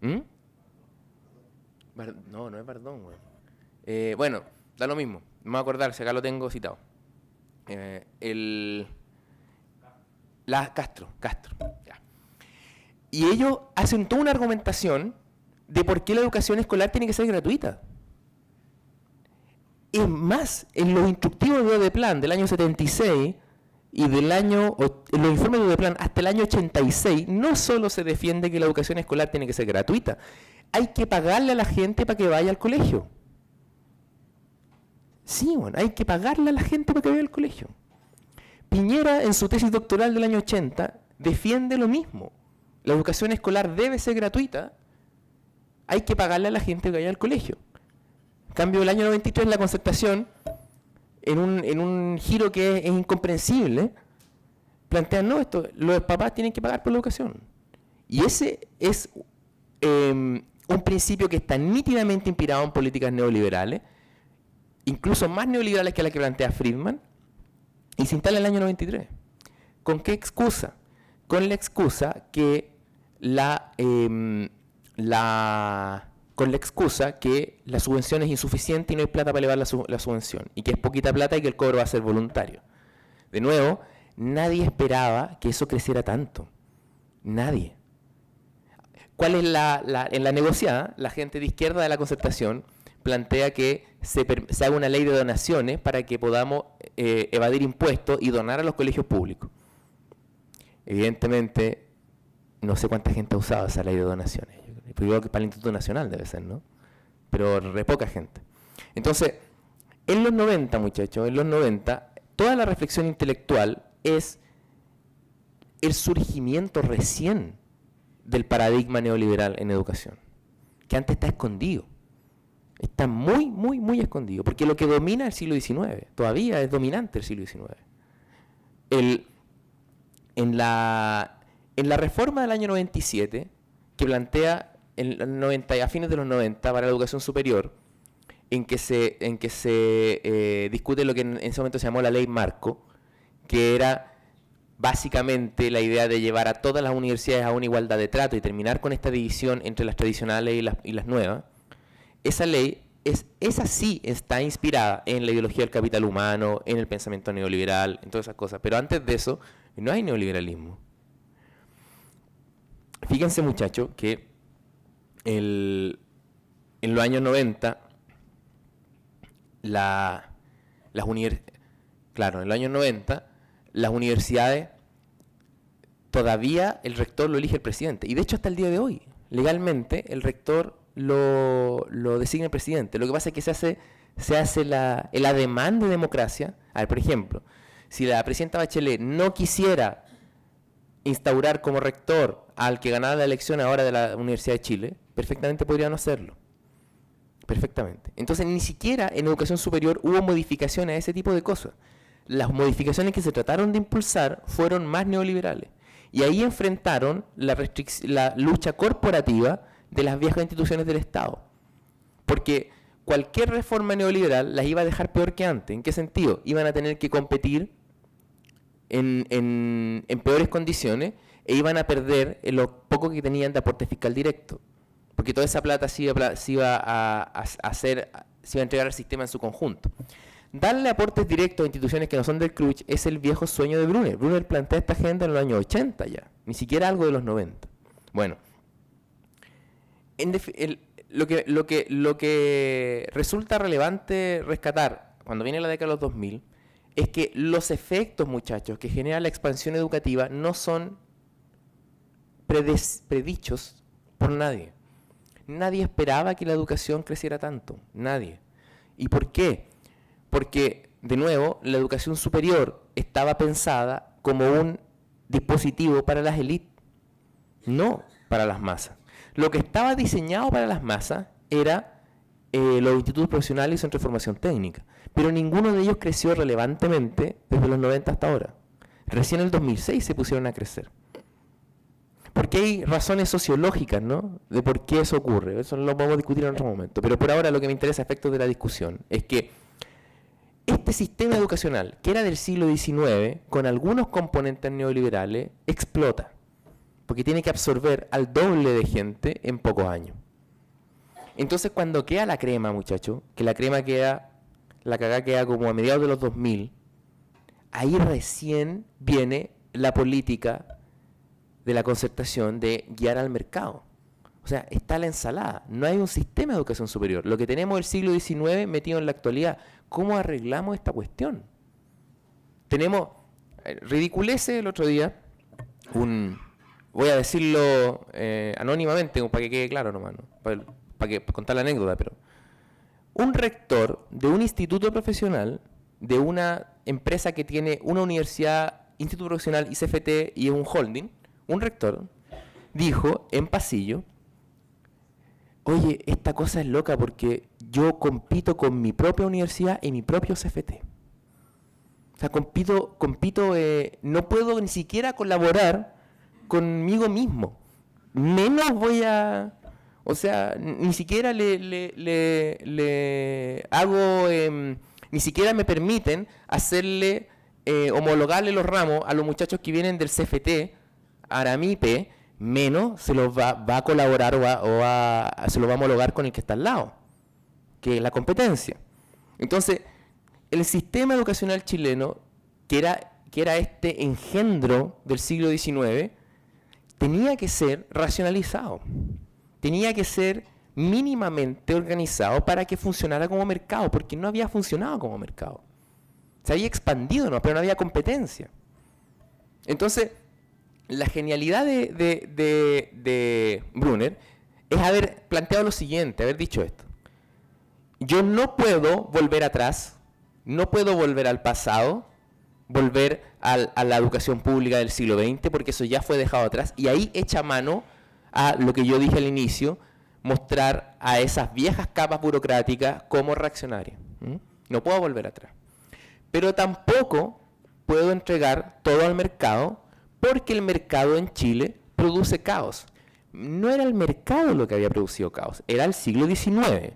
¿Mm? No, no es Bardón, güey. Bueno, da lo mismo. Me voy a acordar, si acá lo tengo citado. Castro. Ya. Y ellos hacen toda una argumentación de por qué la educación escolar tiene que ser gratuita. Es más, en los instructivos de Odeplan del año 76 y en los informes de Odeplan hasta el año 86, no solo se defiende que la educación escolar tiene que ser gratuita, hay que pagarle a la gente para que vaya al colegio. Sí, bueno, hay que pagarle a la gente para que vaya al colegio. Piñera, en su tesis doctoral del año 80, defiende lo mismo. La educación escolar debe ser gratuita, hay que pagarle a la gente que vaya al colegio. En cambio, el año 93, la Concertación, en un giro que es incomprensible, plantean, no, los papás tienen que pagar por la educación. Y ese es un principio que está nítidamente inspirado en políticas neoliberales, incluso más neoliberales que la que plantea Friedman, y se instala en el año 93. ¿Con qué excusa? Con la excusa que la subvención es insuficiente y no hay plata para elevar la subvención, y que es poquita plata y que el cobro va a ser voluntario. De nuevo, nadie esperaba que eso creciera tanto. Nadie. ¿Cuál es en la negociada? La gente de izquierda de la Concertación plantea que se haga una ley de donaciones para que podamos evadir impuestos y donar a los colegios públicos. Evidentemente, no sé cuánta gente ha usado esa ley de donaciones. Yo creo que para el Instituto Nacional debe ser, ¿no? Pero re poca gente. Entonces, en los 90, muchachos, en los 90, toda la reflexión intelectual es el surgimiento recién del paradigma neoliberal en educación, que antes está escondido. Está muy, muy, muy escondido, porque lo que domina el siglo XIX, todavía es dominante el siglo XIX. En la reforma del año 97, que plantea a fines de los 90 para la educación superior, en que se discute lo que en ese momento se llamó la ley Marco, que era básicamente la idea de llevar a todas las universidades a una igualdad de trato y terminar con esta división entre las tradicionales y las nuevas. Esa ley, esa sí está inspirada en la ideología del capital humano, en el pensamiento neoliberal, en todas esas cosas. Pero antes de eso, no hay neoliberalismo. Fíjense, muchachos, que en los años 90, en los años 90, las universidades, todavía el rector lo elige el presidente. Y de hecho, hasta el día de hoy, legalmente, el rector lo designa el presidente. Lo que pasa es que se hace el ademán de democracia. A ver, por ejemplo, si la presidenta Bachelet no quisiera instaurar como rector al que ganara la elección ahora de la Universidad de Chile, perfectamente podría no hacerlo. Perfectamente. Entonces, ni siquiera en educación superior hubo modificaciones a ese tipo de cosas. Las modificaciones que se trataron de impulsar fueron más neoliberales. Y ahí enfrentaron la lucha corporativa de las viejas instituciones del Estado. Porque cualquier reforma neoliberal las iba a dejar peor que antes. ¿En qué sentido? Iban a tener que competir en peores condiciones e iban a perder lo poco que tenían de aporte fiscal directo. Porque toda esa plata se iba a entregar al sistema en su conjunto. Darle aportes directos a instituciones que no son del CRUCH es el viejo sueño de Brunner. Brunner plantea esta agenda en los años 80 ya, ni siquiera algo de los 90. Bueno, lo que resulta relevante rescatar cuando viene la década de los 2000 es que los efectos, muchachos, que genera la expansión educativa no son predichos por nadie. Nadie esperaba que la educación creciera tanto, nadie. ¿Y por qué? Porque, de nuevo, la educación superior estaba pensada como un dispositivo para las élites, no para las masas. Lo que estaba diseñado para las masas era los institutos profesionales y centros de formación técnica, pero ninguno de ellos creció relevantemente desde los 90 hasta ahora. Recién en el 2006 se pusieron a crecer. Porque hay razones sociológicas, ¿no?, de por qué eso ocurre. Eso lo podemos discutir en otro momento. Pero por ahora lo que me interesa a efectos de la discusión es que este sistema educacional, que era del siglo XIX, con algunos componentes neoliberales, explota. Porque tiene que absorber al doble de gente en pocos años. Entonces, cuando queda la crema, muchachos, que la crema queda, la cagada queda como a mediados de los 2000, ahí recién viene la política de la concertación de guiar al mercado. O sea, está la ensalada. No hay un sistema de educación superior. Lo que tenemos del siglo XIX metido en la actualidad. ¿Cómo arreglamos esta cuestión? Tenemos, ridiculece el otro día, voy a decirlo anónimamente, para que quede claro nomás, ¿no?, para contar la anécdota, pero un rector de un instituto profesional, de una empresa que tiene una universidad, instituto profesional, ICFT y es un holding, un rector dijo en pasillo: oye, esta cosa es loca porque yo compito con mi propia universidad y mi propio CFT. O sea, compito, no puedo ni siquiera colaborar conmigo mismo. Menos voy a... O sea, ni siquiera le hago... ni siquiera me permiten hacerle, homologarle los ramos a los muchachos que vienen del CFT, Aramipe, menos se los va a colaborar se los va a homologar con el que está al lado, que es la competencia. Entonces, el sistema educacional chileno, que era este engendro del siglo XIX, tenía que ser racionalizado, tenía que ser mínimamente organizado para que funcionara como mercado, porque no había funcionado como mercado. Se había expandido, ¿no?, pero no había competencia. Entonces, la genialidad de Brunner es haber planteado lo siguiente, haber dicho esto: yo no puedo volver atrás, no puedo volver al pasado, volver a la educación pública del siglo XX, porque eso ya fue dejado atrás, y ahí echa mano a lo que yo dije al inicio, mostrar a esas viejas capas burocráticas como reaccionarias. No puedo volver atrás. Pero tampoco puedo entregar todo al mercado, porque el mercado en Chile produce caos. No era el mercado lo que había producido caos, era el siglo XIX.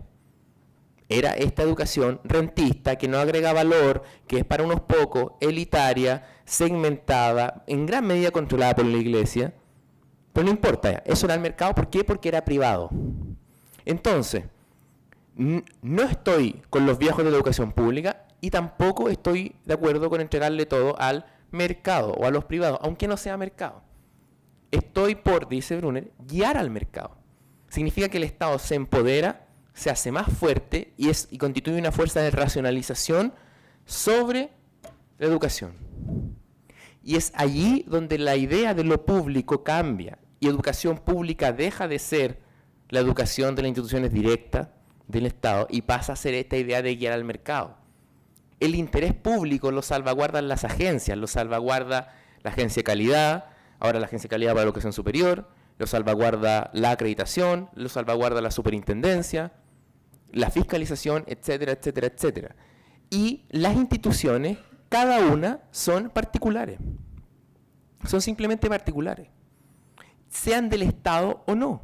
Era esta educación rentista que no agrega valor, que es para unos pocos, elitaria, segmentada, en gran medida controlada por la iglesia. Pero no importa, eso era el mercado. ¿Por qué? Porque era privado. Entonces, no estoy con los viejos de la educación pública y tampoco estoy de acuerdo con entregarle todo al mercado o a los privados, aunque no sea mercado. Estoy por, dice Brunner, guiar al mercado. Significa que el Estado se empodera, se hace más fuerte y constituye una fuerza de racionalización sobre la educación. Y es allí donde la idea de lo público cambia y educación pública deja de ser la educación de las instituciones directas del Estado y pasa a ser esta idea de guiar al mercado. El interés público lo salvaguardan las agencias, lo salvaguarda la Agencia de Calidad, ahora la Agencia de Calidad para la Educación Superior, lo salvaguarda la acreditación, lo salvaguarda la superintendencia, la fiscalización, etcétera, etcétera, etcétera. Y las instituciones, cada una, son particulares. Son simplemente particulares. Sean del Estado o no.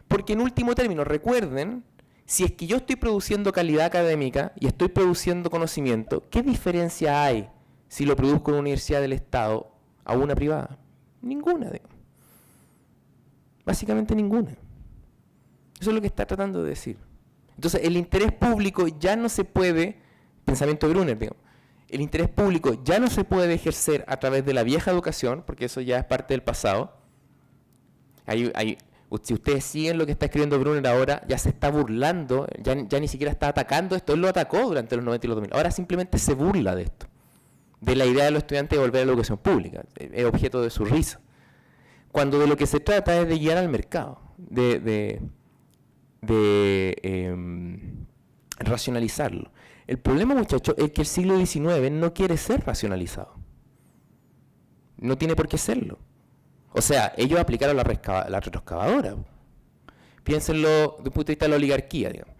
Porque en último término, recuerden, si es que yo estoy produciendo calidad académica y estoy produciendo conocimiento, ¿qué diferencia hay si lo produzco en una universidad del Estado a una privada? Ninguna. Básicamente ninguna. Eso es lo que está tratando de decir. Entonces, el interés público ya no se puede, pensamiento de Brunner, digamos, el interés público ya no se puede ejercer a través de la vieja educación, porque eso ya es parte del pasado. Si ustedes siguen lo que está escribiendo Brunner ahora, ya se está burlando, ya ni siquiera está atacando esto. Él lo atacó durante los 90 y los 2000. Ahora simplemente se burla de esto, de la idea de los estudiantes de volver a la educación pública. Es objeto de su risa. Cuando de lo que se trata es de guiar al mercado, de racionalizarlo. El problema, muchachos, es que el siglo XIX no quiere ser racionalizado. No tiene por qué serlo. O sea, ellos aplicaron la retroexcavadora. Piénsenlo desde el punto de vista de la oligarquía, digamos.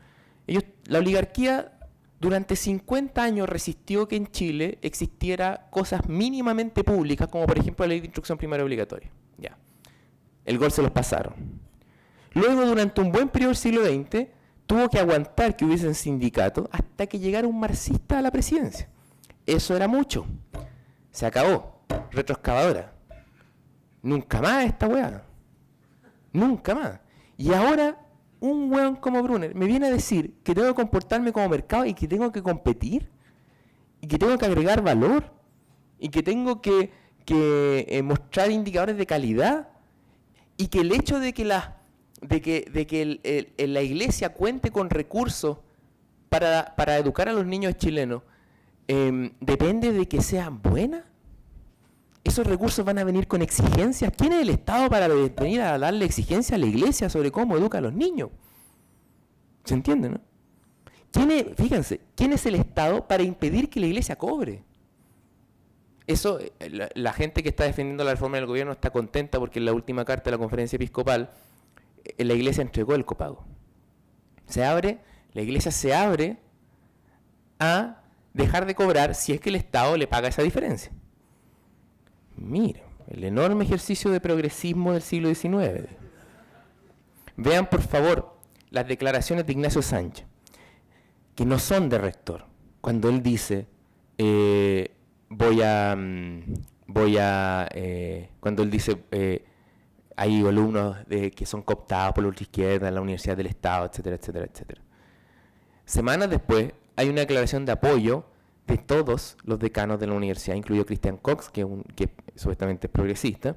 La oligarquía durante 50 años resistió que en Chile existiera cosas mínimamente públicas, como por ejemplo la ley de instrucción primaria obligatoria. Ya. El gol se los pasaron. Luego, durante un buen periodo del siglo XX, tuvo que aguantar que hubiesen sindicatos hasta que llegara un marxista a la presidencia. Eso era mucho. Se acabó. Retroexcavadora. Nunca más esta weá. Nunca más. Y ahora, un weón como Brunner me viene a decir que tengo que comportarme como mercado y que tengo que competir y que tengo que agregar valor y que tengo que mostrar indicadores de calidad y que el hecho de que la iglesia cuente con recursos para educar a los niños chilenos depende de que sean buenas. Esos recursos van a venir con exigencias. ¿Quién es el Estado para venir a darle exigencia a la iglesia sobre cómo educa a los niños? ¿Se entiende, no? Fíjense, ¿quién es el Estado para impedir que la iglesia cobre? Eso, la gente que está defendiendo la reforma del gobierno está contenta porque en la última carta de la conferencia episcopal la iglesia entregó el copago. La iglesia se abre a dejar de cobrar si es que el Estado le paga esa diferencia. Mira, el enorme ejercicio de progresismo del siglo XIX. Vean, por favor, las declaraciones de Ignacio Sánchez, que no son de rector, cuando él dice, cuando él dice, hay alumnos que son cooptados por la ultraizquierda en la Universidad del Estado, etcétera, etcétera, etcétera. Semanas después, hay una declaración de apoyo de todos los decanos de la universidad, incluido Christian Cox, que supuestamente es progresista.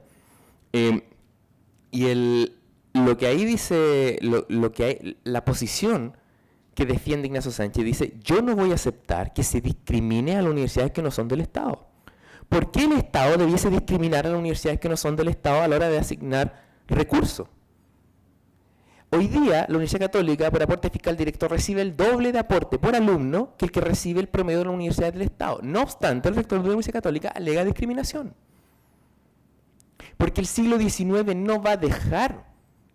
Lo que ahí dice, la posición que defiende Ignacio Sánchez dice, yo no voy a aceptar que se discrimine a las universidades que no son del Estado. ¿Por qué el Estado debiese discriminar a las universidades que no son del Estado a la hora de asignar recursos? Hoy día, la Universidad Católica, por aporte fiscal directo, recibe el doble de aporte por alumno que el que recibe el promedio de la Universidad del Estado. No obstante, el rector de la Universidad Católica alega discriminación. Porque el siglo XIX no va a dejar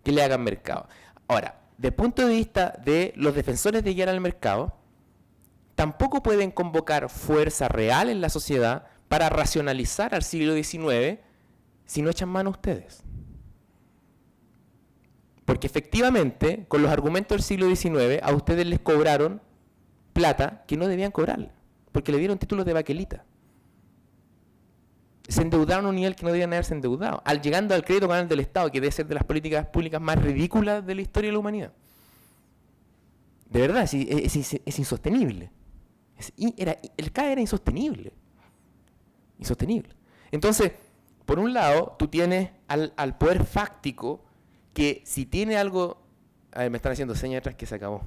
que le hagan mercado. Ahora, desde el punto de vista de los defensores de guiar al mercado, tampoco pueden convocar fuerza real en la sociedad para racionalizar al siglo XIX si no echan mano a ustedes. Porque efectivamente, con los argumentos del siglo XIX, a ustedes les cobraron plata que no debían cobrarle, porque le dieron títulos de baquelita. Se endeudaron a un nivel que no debían haberse endeudado, llegando al crédito canal del Estado, que debe ser de las políticas públicas más ridículas de la historia de la humanidad. De verdad, es insostenible. El CAE era insostenible. Insostenible. Entonces, por un lado, tú tienes al poder fáctico que si tiene algo... A ver, me están haciendo señas atrás que se acabó.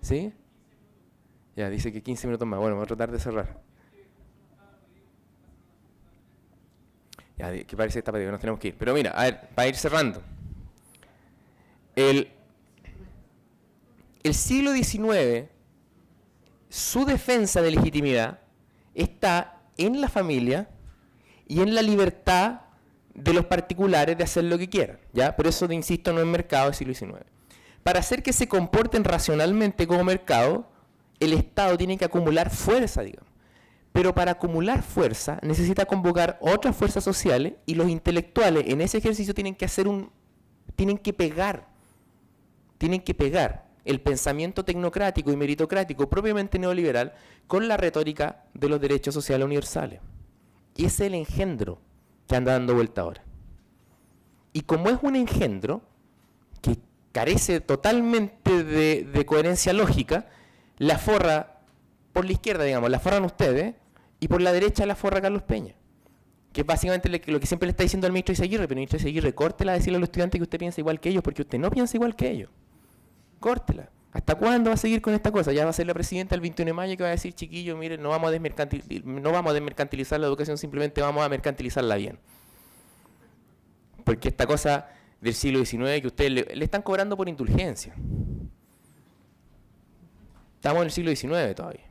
¿Sí? Ya, dice que 15 minutos más. Bueno, voy a tratar de cerrar. Ya, que parece que está perdido, nos tenemos que ir. Pero mira, a ver, para ir cerrando. El siglo XIX, su defensa de legitimidad está en la familia y en la libertad de los particulares de hacer lo que quieran, ¿ya? Por eso, insisto, no es mercado del siglo XIX. Para hacer que se comporten racionalmente como mercado, el Estado tiene que acumular fuerza, digamos. Pero para acumular fuerza necesita convocar otras fuerzas sociales y los intelectuales en ese ejercicio tienen que pegar el pensamiento tecnocrático y meritocrático propiamente neoliberal con la retórica de los derechos sociales universales. Y ese es el engendro que anda dando vuelta ahora. Y como es un engendro que carece totalmente de coherencia lógica, la forra por la izquierda, digamos, la forran ustedes, y por la derecha la forra Carlos Peña, que es básicamente lo que siempre le está diciendo al ministro Izaguirre, pero el ministro Izaguirre, córtela a decirle a los estudiantes que usted piensa igual que ellos, porque usted no piensa igual que ellos. Córtela. ¿Hasta cuándo va a seguir con esta cosa? Ya va a ser la presidenta el 21 de mayo que va a decir, chiquillos, miren, no vamos a desmercantilizar la educación, simplemente vamos a mercantilizarla bien. Porque esta cosa del siglo XIX que ustedes le están cobrando por indulgencia. Estamos en el siglo XIX todavía.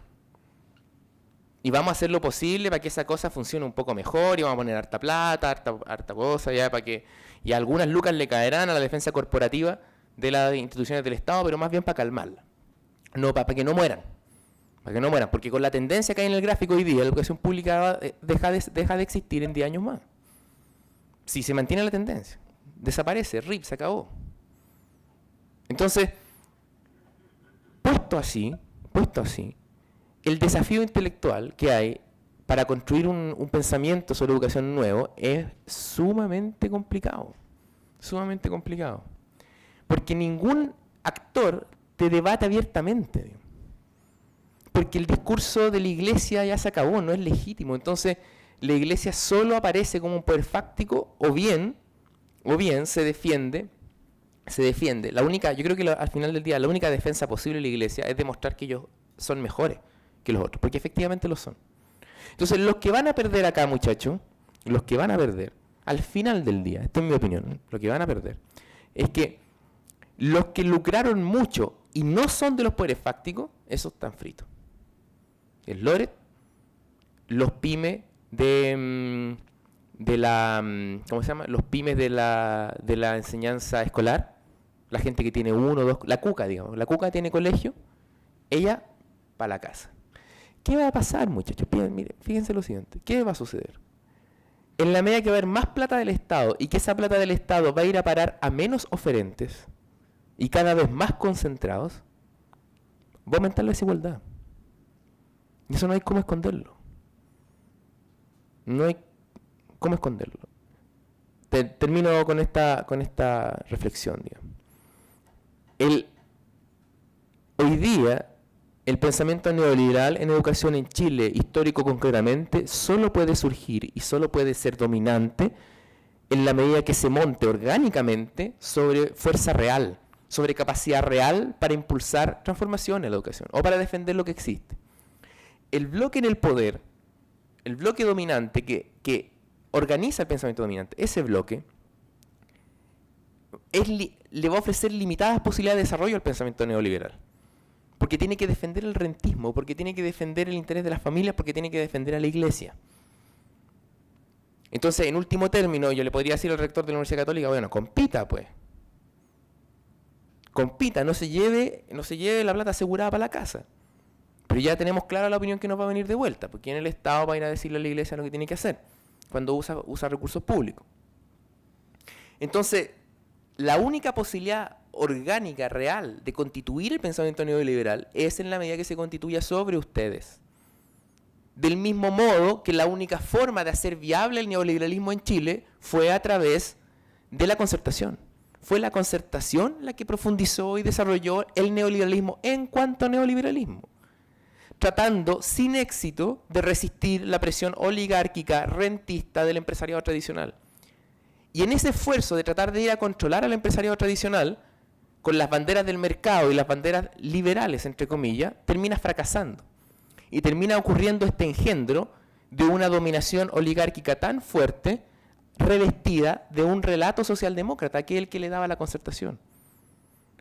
Y vamos a hacer lo posible para que esa cosa funcione un poco mejor, y vamos a poner harta plata, harta cosa, ya para que... Y algunas lucas le caerán a la defensa corporativa de las instituciones del Estado, pero más bien para calmarla. No, para que no mueran. Para que no mueran, porque con la tendencia que hay en el gráfico hoy día, la educación pública deja de existir en 10 años más. Si se mantiene la tendencia. Desaparece, RIP, se acabó. Entonces, puesto así, el desafío intelectual que hay para construir un pensamiento sobre educación nuevo es sumamente complicado. Sumamente complicado. Porque ningún actor te debate abiertamente. Digamos. Porque el discurso de la iglesia ya se acabó, no es legítimo. Entonces, la iglesia solo aparece como un poder fáctico o bien se defiende. La única, yo creo que al final del día, la única defensa posible de la iglesia es demostrar que ellos son mejores que los otros, porque efectivamente lo son. Entonces, los que van a perder acá, muchachos, los que van a perder, al final del día, esta es mi opinión, lo que van a perder, es que los que lucraron mucho y no son de los poderes fácticos, esos están fritos. El Loret, los pymes de la, ¿cómo se llama? Los pymes de la enseñanza escolar, la gente que tiene 1, 2, la cuca, digamos, la cuca tiene colegio, ella para la casa. ¿Qué va a pasar, muchachos? Miren, fíjense lo siguiente, ¿qué va a suceder? En la medida que va a haber más plata del Estado y que esa plata del Estado va a ir a parar a menos oferentes y cada vez más concentrados, va a aumentar la desigualdad. Y eso no hay cómo esconderlo. No hay cómo esconderlo. Termino con esta reflexión, digamos. Hoy día, el pensamiento neoliberal en educación en Chile, histórico concretamente, solo puede surgir y solo puede ser dominante en la medida que se monte orgánicamente sobre fuerza real, sobre capacidad real para impulsar transformación en la educación o para defender lo que existe. El bloque en el poder, el bloque dominante que organiza el pensamiento dominante, ese bloque le va a ofrecer limitadas posibilidades de desarrollo al pensamiento neoliberal. Porque tiene que defender el rentismo, porque tiene que defender el interés de las familias, porque tiene que defender a la iglesia. Entonces, en último término, yo le podría decir al rector de la Universidad Católica, bueno, compita pues. Compita, no se lleve la plata asegurada para la casa. Pero ya tenemos clara la opinión que nos va a venir de vuelta, porque en el Estado va a ir a decirle a la iglesia lo que tiene que hacer, cuando usa recursos públicos. Entonces, la única posibilidad orgánica, real, de constituir el pensamiento neoliberal es en la medida que se constituya sobre ustedes. Del mismo modo que la única forma de hacer viable el neoliberalismo en Chile fue a través de la concertación. Fue la concertación la que profundizó y desarrolló el neoliberalismo en cuanto a neoliberalismo, tratando sin éxito de resistir la presión oligárquica rentista del empresariado tradicional. Y en ese esfuerzo de tratar de ir a controlar al empresariado tradicional, con las banderas del mercado y las banderas liberales, entre comillas, termina fracasando. Y termina ocurriendo este engendro de una dominación oligárquica tan fuerte, revestida de un relato socialdemócrata, que es el que le daba la concertación.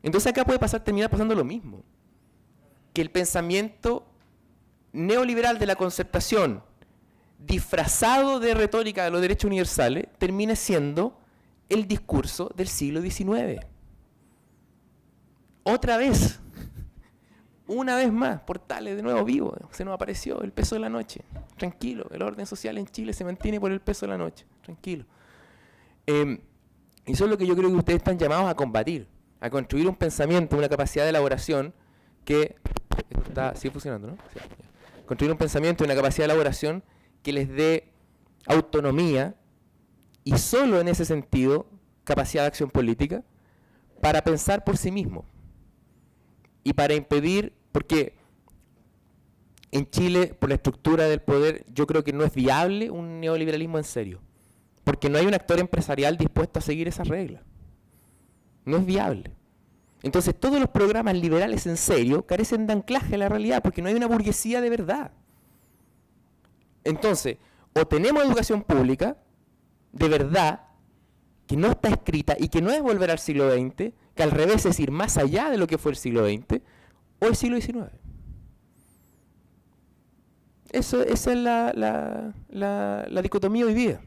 Entonces acá puede terminar pasando lo mismo. Que el pensamiento neoliberal de la concertación, disfrazado de retórica de los derechos universales, termine siendo el discurso del siglo XIX. Otra vez, una vez más, Portales de nuevo vivo, se nos apareció el peso de la noche. Tranquilo, el orden social en Chile se mantiene por el peso de la noche, tranquilo. Y eso es lo que yo creo que ustedes están llamados a combatir, a construir un pensamiento, una capacidad de elaboración que sigue funcionando, ¿no? Sí, construir un pensamiento y una capacidad de elaboración que les dé autonomía y solo en ese sentido capacidad de acción política para pensar por sí mismo y para impedir, porque en Chile, por la estructura del poder, yo creo que no es viable un neoliberalismo en serio, porque no hay un actor empresarial dispuesto a seguir esas reglas. No es viable. Entonces todos los programas liberales en serio carecen de anclaje a la realidad, porque no hay una burguesía de verdad. Entonces, o tenemos educación pública, de verdad, que no está escrita y que no es volver al siglo XX, que al revés es ir más allá de lo que fue el siglo XX, o el siglo XIX. Esa es la dicotomía hoy día.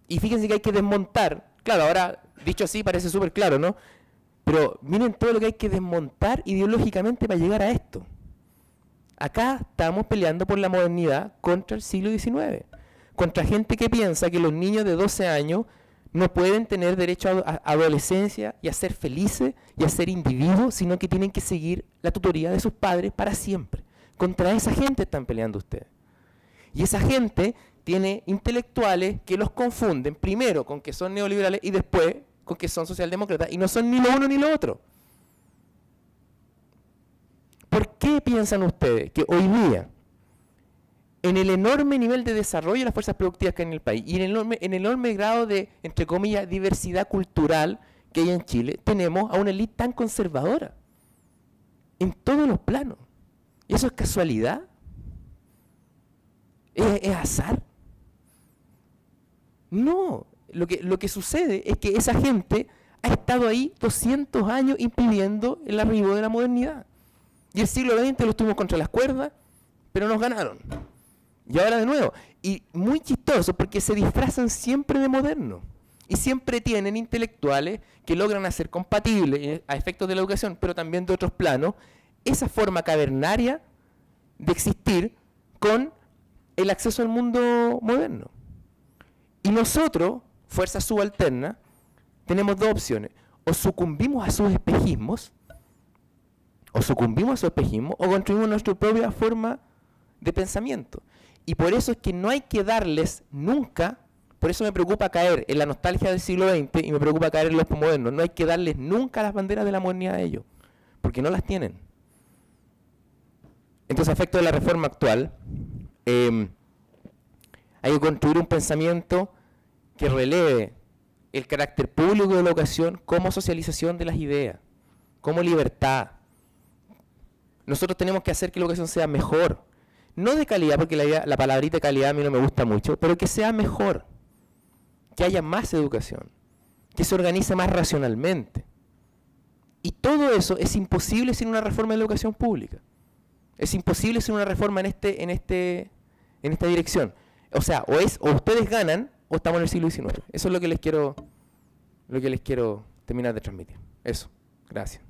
Y fíjense que hay que desmontar, claro, ahora dicho así parece súper claro, ¿no? Pero miren todo lo que hay que desmontar ideológicamente para llegar a esto. Acá estamos peleando por la modernidad contra el siglo XIX.
contra gente que piensa que los niños de 12 años no pueden tener derecho a adolescencia y a ser felices y a ser individuos, sino que tienen que seguir la tutoría de sus padres para siempre. Contra esa gente están peleando ustedes. Y esa gente tiene intelectuales que los confunden primero con que son neoliberales y después con que son socialdemócratas, y no son ni lo uno ni lo otro. ¿Por qué piensan ustedes que hoy día, en el enorme nivel de desarrollo de las fuerzas productivas que hay en el país y en el enorme grado de, entre comillas, diversidad cultural que hay en Chile, tenemos a una élite tan conservadora en todos los planos? ¿Y eso es casualidad? ¿Es azar? No, lo que sucede es que esa gente ha estado ahí 200 años impidiendo el arribo de la modernidad. Y el siglo XX lo estuvimos contra las cuerdas, pero nos ganaron. Y ahora de nuevo. Y muy chistoso porque se disfrazan siempre de modernos. Y siempre tienen intelectuales que logran hacer compatible a efectos de la educación, pero también de otros planos, esa forma cavernaria de existir con el acceso al mundo moderno. Y nosotros, fuerza subalterna, tenemos dos opciones. O sucumbimos a sus espejismos, o construimos nuestra propia forma de pensamiento. Y por eso es que no hay que darles nunca, por eso me preocupa caer en la nostalgia del siglo XX y me preocupa caer en los postmodernos, no hay que darles nunca las banderas de la modernidad a ellos, porque no las tienen. Entonces, a efecto de la reforma actual, hay que construir un pensamiento que releve el carácter público de la educación como socialización de las ideas, como libertad. Nosotros tenemos que hacer que la educación sea mejor, no de calidad, porque la palabrita calidad a mí no me gusta mucho, pero que sea mejor, que haya más educación, que se organice más racionalmente. Y todo eso es imposible sin una reforma de la educación pública. Es imposible sin una reforma en esta dirección. O sea, o ustedes ganan o estamos en el siglo XIX. Eso es lo que les quiero terminar de transmitir. Eso. Gracias.